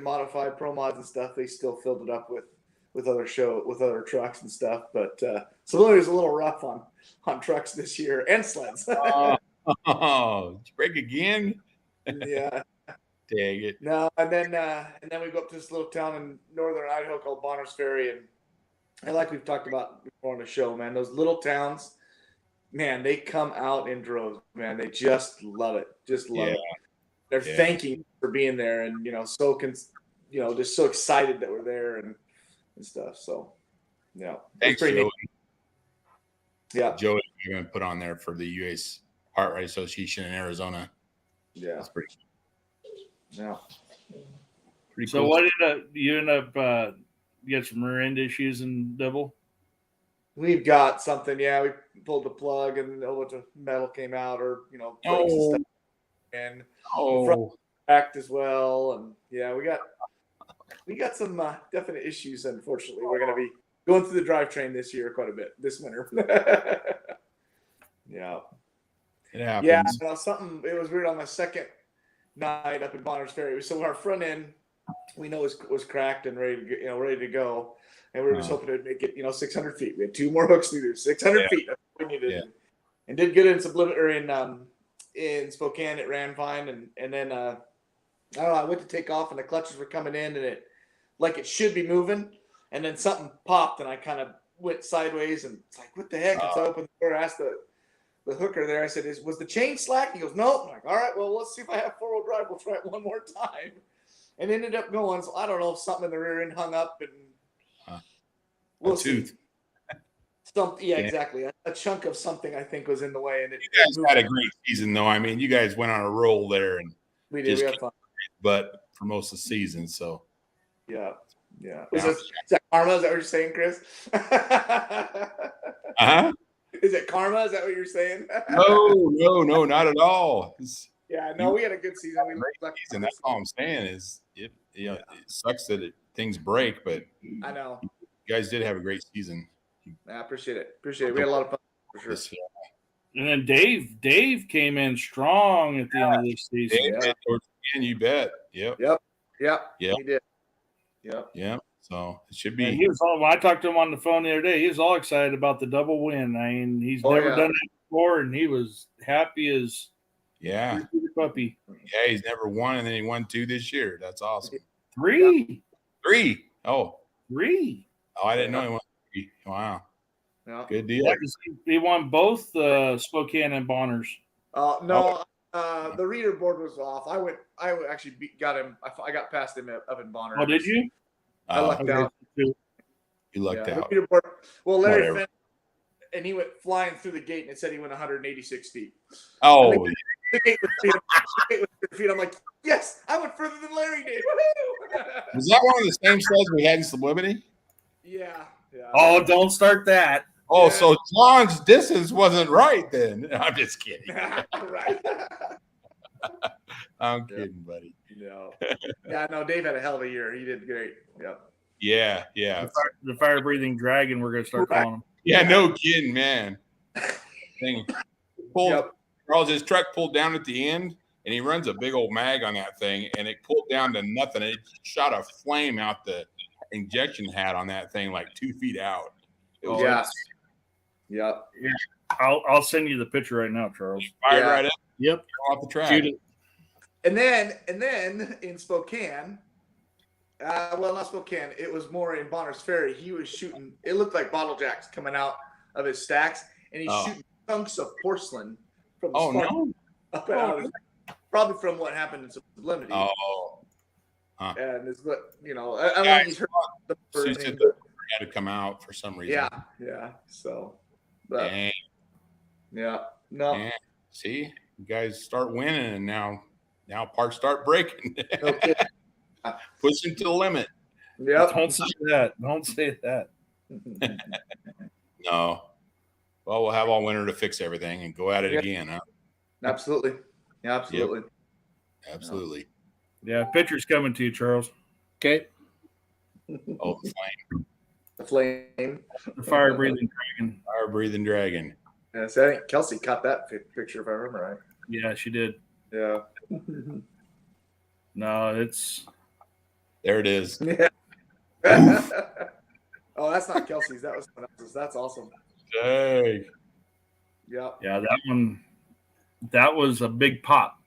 Speaker 5: modified pro mods and stuff. They still filled it up with other trucks and stuff. But Saluda was a little rough on trucks this year and sleds.
Speaker 1: Did you break again?
Speaker 5: Yeah.
Speaker 1: Dang it.
Speaker 5: No, and then we go up to this little town in northern Idaho called Bonners Ferry, and like we've talked about before on the show, man, those little towns, man, they come out in droves, man. They just love it. Just love it. They're thanking for being there, and just so excited that we're there and stuff. So,
Speaker 1: thanks, Joey.
Speaker 5: Yeah,
Speaker 1: Joey, you're going to put on there for the U.S. Heart Ride Association in Arizona.
Speaker 5: Yeah,
Speaker 1: that's pretty.
Speaker 5: Yeah.
Speaker 1: Pretty
Speaker 3: so
Speaker 1: cool.
Speaker 3: what you end up you had some rear end issues in double?
Speaker 5: We've got something. Yeah, we pulled the plug and a bunch of metal came out, or brakes and stuff, and front cracked as well. And we got some definite issues. Unfortunately, we're going to be going through the drivetrain this year quite a bit this winter. Yeah.
Speaker 1: It happens.
Speaker 5: Yeah, it was weird on the second night up in Bonners Ferry. So our front end, we know was cracked and ready to go, and we were just hoping to make it 600 feet. We had 2 more hooks to do, 600 feet. That's what we needed, and did good in Spokane. It ran fine, and then I don't know. I went to take off, and the clutches were coming in, and it should be moving, and then something popped, and I kind of went sideways, and it's like, what the heck? And so I opened the door, asked the hooker there, I said, was the chain slack? He goes, nope. I'm like, all right, well, let's see if I have 4-wheel drive. We'll try it one more time. And ended up going. So I don't know if something in the rear end hung up, and we'll see. Exactly. A chunk of something, I think, was in the way. And
Speaker 1: you guys had a great season, though. I mean, you guys went on a roll there, and
Speaker 5: we did. We had fun.
Speaker 1: But for most of the season, so.
Speaker 5: Yeah. Is that karma? Is that what you're saying, Chris? Is it karma? Is that what you're saying?
Speaker 1: No, not at all.
Speaker 5: We had a good season.
Speaker 1: That's all I'm saying is it sucks that things break, but
Speaker 5: I know
Speaker 1: you guys did have a great season.
Speaker 5: I appreciate it. We had a lot of fun for sure.
Speaker 3: And then Dave came in strong at the end of this season.
Speaker 1: And you bet. Yep.
Speaker 5: Yep.
Speaker 1: Yep.
Speaker 5: He did. Yep.
Speaker 1: Yep. So it should be.
Speaker 3: And he was all, when I talked to him on the phone the other day, he was all excited about the double win. I mean, he's never done that before, and he was happy as
Speaker 1: Yeah.
Speaker 3: a puppy.
Speaker 1: Yeah, he's never won, and then he won 2 this year. That's awesome.
Speaker 3: 3.
Speaker 1: 3. Oh.
Speaker 3: 3.
Speaker 1: Oh, I didn't know he won 3. Wow.
Speaker 5: Yeah.
Speaker 1: Good deal.
Speaker 3: Yeah, he won both Spokane and Bonners.
Speaker 5: No, the reader board was off. I actually got him. I got past him up in Bonner.
Speaker 3: Oh, did you?
Speaker 5: I lucked out.
Speaker 1: You lucked out.
Speaker 5: The reader board, well, Larry
Speaker 1: Whatever.
Speaker 5: Fenn, and he went flying through the gate, and it said he went 186 feet.
Speaker 1: Oh,
Speaker 5: The gate was 300 feet. I'm like, yes, I went further than Larry did. Woohoo!
Speaker 1: was that one of the same sleds we had in Sublimity?
Speaker 5: Yeah.
Speaker 3: Oh, don't start that.
Speaker 1: Oh,
Speaker 5: Yeah.
Speaker 1: so John's distance wasn't right then. I'm just kidding.
Speaker 5: Right.
Speaker 1: I'm kidding, buddy.
Speaker 5: No. Yeah, no, Dave had a hell of a year. He did great. Yep.
Speaker 1: Yeah.
Speaker 3: The fire-breathing dragon, we're going to start calling him.
Speaker 1: Yeah, no kidding, man. Thing pulled. Charles, his truck pulled down at the end, and he runs a big old mag on that thing, and it pulled down to nothing. It shot a flame out the injection hat on that thing like 2 feet out. It was
Speaker 5: Yeah. Yep.
Speaker 3: I'll send you the picture right now, Charles.
Speaker 1: fired right up
Speaker 2: Yep.
Speaker 1: off the track.
Speaker 2: Shoot it.
Speaker 5: And then in Spokane, well, not Spokane, it was more in Bonner's Ferry. He was shooting, it looked like bottle jacks coming out of his stacks, and he's shooting chunks of porcelain from the spark up and out of his, probably from what happened in Sublimity.
Speaker 1: Oh.
Speaker 5: And it's what, I don't think he's heard the
Speaker 1: She said the had to come out for some reason.
Speaker 5: Yeah. So, but,
Speaker 1: Dang.
Speaker 5: yeah. No.
Speaker 1: Man, see, you guys start winning, and now parts start breaking.
Speaker 5: Okay.
Speaker 1: Pushing to the limit.
Speaker 5: Yep.
Speaker 3: Don't say that. Don't say that.
Speaker 1: No. Well, we'll have all winter to fix everything and go at it again, huh?
Speaker 5: Absolutely. Yeah, absolutely.
Speaker 1: Yep. Absolutely.
Speaker 3: Yeah, picture's coming to you, Charles.
Speaker 2: Okay.
Speaker 1: Oh, the flame.
Speaker 5: The flame.
Speaker 3: The fire-breathing dragon.
Speaker 1: Fire-breathing dragon.
Speaker 5: Yeah, so I think Kelsey caught that picture, if I remember right.
Speaker 3: Yeah, she did.
Speaker 5: Yeah.
Speaker 3: No, it's
Speaker 1: There it is.
Speaker 5: Yeah. Oh, that's not Kelsey's. That was someone else's. That's awesome.
Speaker 1: Dang.
Speaker 5: Yep.
Speaker 3: yeah, that one. That was a big pop.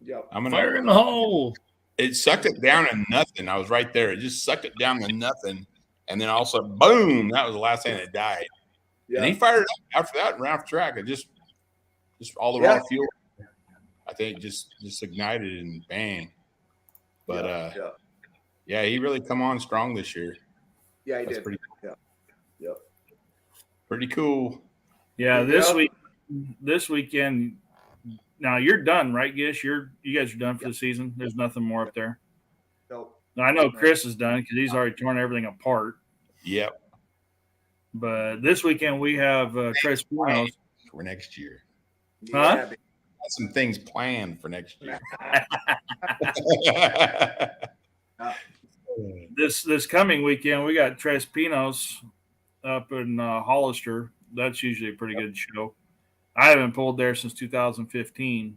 Speaker 5: Yep.
Speaker 1: I'm
Speaker 2: Fire in
Speaker 1: gonna.
Speaker 2: the hole.
Speaker 1: It sucked it down to nothing. I was right there. It just sucked it down to nothing, and then all of a sudden, boom! That was the last thing that died. And he fired it up after that and ran off the track. It just all the raw fuel. I think just ignited and bang. But yeah, he really come on strong this year.
Speaker 5: Yeah, he
Speaker 1: That's
Speaker 5: did.
Speaker 1: pretty
Speaker 5: cool. Yep.
Speaker 1: Pretty cool.
Speaker 3: Yeah, this weekend. Now you're done, right, Gish? You guys are done for the season. There's nothing more up there.
Speaker 5: Nope.
Speaker 3: Now, I know Chris is done because he's already torn everything apart.
Speaker 1: Yep.
Speaker 3: But this weekend we have Tres Pinos.
Speaker 1: For next year.
Speaker 3: Huh?
Speaker 1: Got some things planned for next year.
Speaker 3: This coming weekend we got Tres Pinos up in Hollister. That's usually a pretty good show. I haven't pulled there since 2015,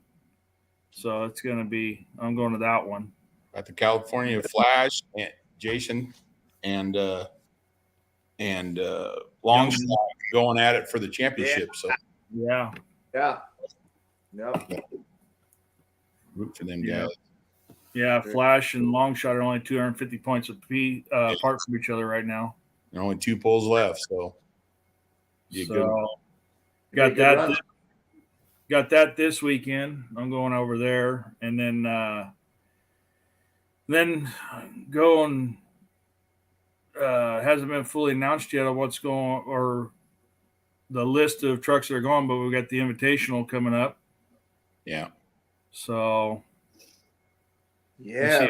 Speaker 3: so it's going to be. I'm going to that one.
Speaker 1: Got the California Flash and Jason and Longshot going at it for the championship. So
Speaker 3: Yeah.
Speaker 5: Yep.
Speaker 1: root for them guys.
Speaker 3: Yeah, Flash and Longshot are only 250 points apart from each other right now.
Speaker 1: There are only 2 pulls left, so
Speaker 3: got that. Got that this weekend. I'm going over there, and then going. Hasn't been fully announced yet of what's going or the list of trucks that are going, but we've got the invitational coming up.
Speaker 1: Yeah.
Speaker 3: So.
Speaker 5: Yeah.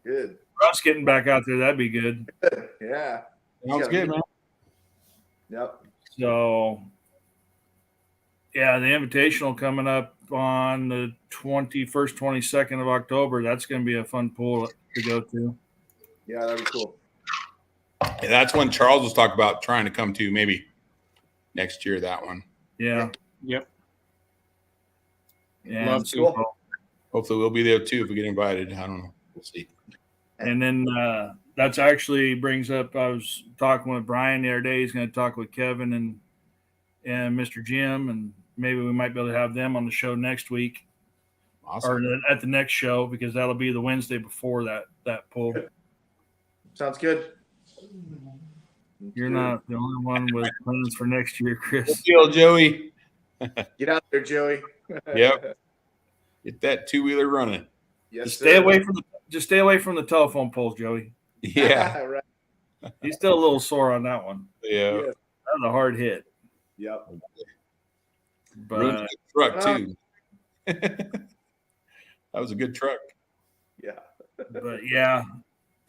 Speaker 5: Good.
Speaker 3: Russ getting back out there, that'd be good.
Speaker 5: Yeah.
Speaker 1: Sounds good, man.
Speaker 5: Yep.
Speaker 3: So, yeah, the invitational coming up on the 21st, 22nd of October. That's going to be a fun pool to go to.
Speaker 5: Yeah, that'd be cool.
Speaker 1: And that's when Charles was talking about trying to come to maybe next year, that one.
Speaker 3: Yeah.
Speaker 2: Yep.
Speaker 3: Yeah.
Speaker 2: Love
Speaker 3: so
Speaker 2: to.
Speaker 1: hopefully we'll be there too if we get invited. I don't know. We'll see.
Speaker 3: And then that's actually brings up. I was talking with Brian the other day. He's going to talk with Kevin and Mr. Jim, and maybe we might be able to have them on the show next week.
Speaker 1: Awesome.
Speaker 3: Or at the next show, because that'll be the Wednesday before that pull.
Speaker 5: Sounds good.
Speaker 3: You're not the only one with plans for next year, Chris.
Speaker 1: Good deal, Joey.
Speaker 5: Get out there, Joey.
Speaker 1: Yep. Get that two-wheeler running.
Speaker 5: Yes,
Speaker 3: Just stay away from the telephone poles, Joey.
Speaker 1: Yeah.
Speaker 5: Right.
Speaker 3: He's still a little sore on that one.
Speaker 1: Yeah.
Speaker 5: Yeah.
Speaker 3: That was a hard hit.
Speaker 5: Yep.
Speaker 1: Ruined
Speaker 3: But
Speaker 1: the truck too. That was a good truck.
Speaker 5: Yeah.
Speaker 3: but yeah.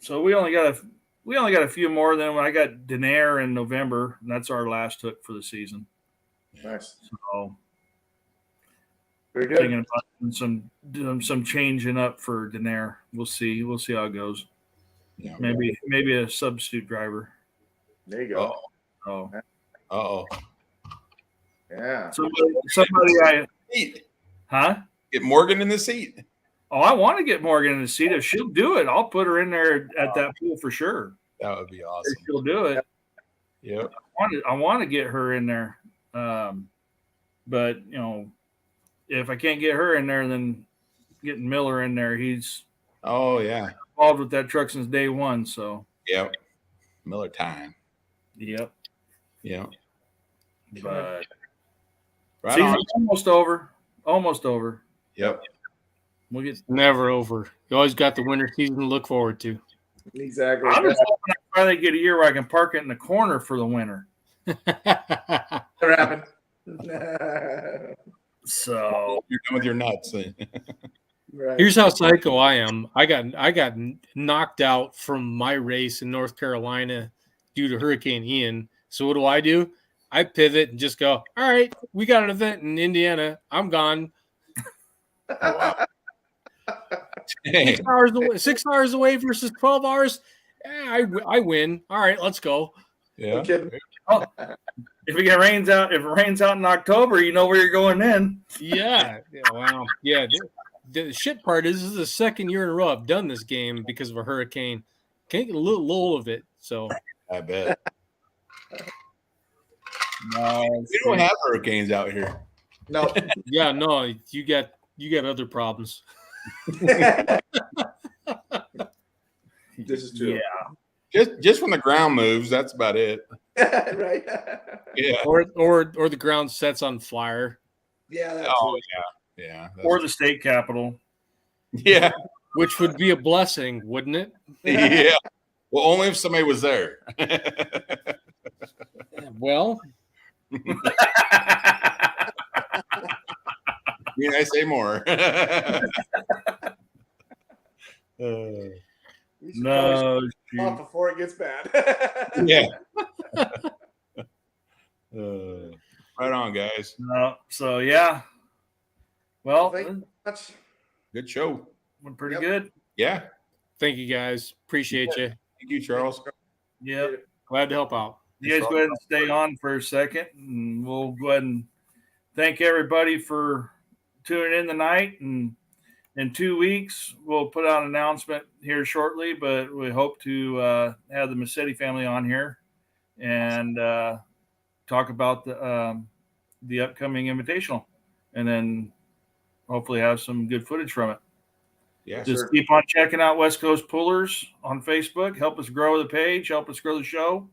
Speaker 3: So we only got a few more. Then I got Denair in November, and that's our last hook for the season.
Speaker 5: Nice.
Speaker 3: So
Speaker 5: Very good.
Speaker 3: thinking about doing some changing up for Denair. We'll see. We'll see how it goes.
Speaker 1: Yeah.
Speaker 3: Maybe a substitute driver.
Speaker 5: There you go.
Speaker 3: Oh,
Speaker 1: Uh-oh.
Speaker 5: Yeah.
Speaker 3: somebody
Speaker 1: Get Morgan in the seat.
Speaker 3: Oh, I want to get Morgan in the seat. If she'll do it, I'll put her in there at that pool for sure.
Speaker 1: That would be awesome.
Speaker 3: If she'll do it.
Speaker 1: Yep.
Speaker 3: I want to get her in there. But if I can't get her in there, then getting Miller in there. He's
Speaker 1: Oh yeah.
Speaker 3: involved with that truck since day one. So
Speaker 1: Yep. Miller time.
Speaker 3: yep.
Speaker 1: Yeah.
Speaker 3: But
Speaker 1: Right
Speaker 3: season's
Speaker 1: on.
Speaker 3: almost over. Almost over.
Speaker 1: Yep.
Speaker 3: We'll get.
Speaker 2: Never over. You always got the winter season to look forward to.
Speaker 5: Exactly.
Speaker 3: I'm just hoping I finally get a year where I can park it in the corner for the winter.
Speaker 5: Never happened.
Speaker 3: So
Speaker 1: You're done with your nuts.
Speaker 5: Right.
Speaker 2: Here's how psycho I am. I got knocked out from my race in North Carolina due to Hurricane Ian. So what do? I pivot and just go, all right, we got an event in Indiana. I'm gone.
Speaker 1: Oh, wow.
Speaker 2: 6 hours away versus 12 hours. I win. All right, let's go.
Speaker 1: Yeah.
Speaker 5: No kidding.
Speaker 3: if it rains out in October, you know where you're going then.
Speaker 2: Yeah. Wow. Yeah. The shit part is this is the second year in a row I've done this game because of a hurricane. Can't get a little lull of it. So
Speaker 1: I bet.
Speaker 3: No,
Speaker 1: We don't have hurricanes out here.
Speaker 5: No.
Speaker 2: yeah, no, you got other problems.
Speaker 5: This is true.
Speaker 3: Yeah.
Speaker 1: Just when the ground moves, that's about it.
Speaker 5: Right.
Speaker 1: Yeah.
Speaker 2: Or the ground sets on fire.
Speaker 5: Yeah. That's
Speaker 1: Oh
Speaker 5: it.
Speaker 1: yeah. Yeah.
Speaker 3: Or the state capitol.
Speaker 1: Yeah.
Speaker 2: Which would be a blessing, wouldn't it?
Speaker 1: Yeah. Well, only if somebody was there.
Speaker 2: Well,
Speaker 1: Mean I say more.
Speaker 5: We should probably
Speaker 3: No,
Speaker 5: shut off before it gets bad.
Speaker 1: Yeah. Right on, guys.
Speaker 3: no. So yeah. Well,
Speaker 5: Thank you much.
Speaker 1: Good show.
Speaker 3: went pretty
Speaker 5: Yep.
Speaker 3: good.
Speaker 1: Yeah.
Speaker 2: thank you guys. Appreciate you.
Speaker 1: Thank you, Charles.
Speaker 3: Yep.
Speaker 2: Glad to help out.
Speaker 3: You guys go ahead and stay on for a second, and we'll go ahead and thank everybody for tuning in tonight. And in 2 weeks, we'll put out an announcement here shortly, but we hope to have the Massetti family on here and talk about the upcoming invitational, and then hopefully have some good footage from it.
Speaker 1: Yeah.
Speaker 3: Just keep on checking out West Coast Pullers on Facebook. Help us grow the page. Help us grow the show.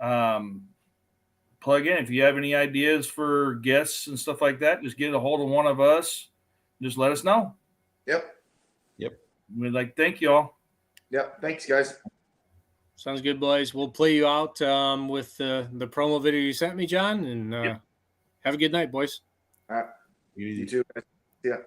Speaker 3: Plug in. If you have any ideas for guests and stuff like that, just get a hold of one of us. Just let us know.
Speaker 5: Yep.
Speaker 3: We'd like to thank you all.
Speaker 5: Yep. Thanks, guys.
Speaker 2: Sounds good, boys. We'll play you out with the promo video you sent me, John, and have a good night, boys.
Speaker 5: All right.
Speaker 1: You
Speaker 5: You too. Yeah.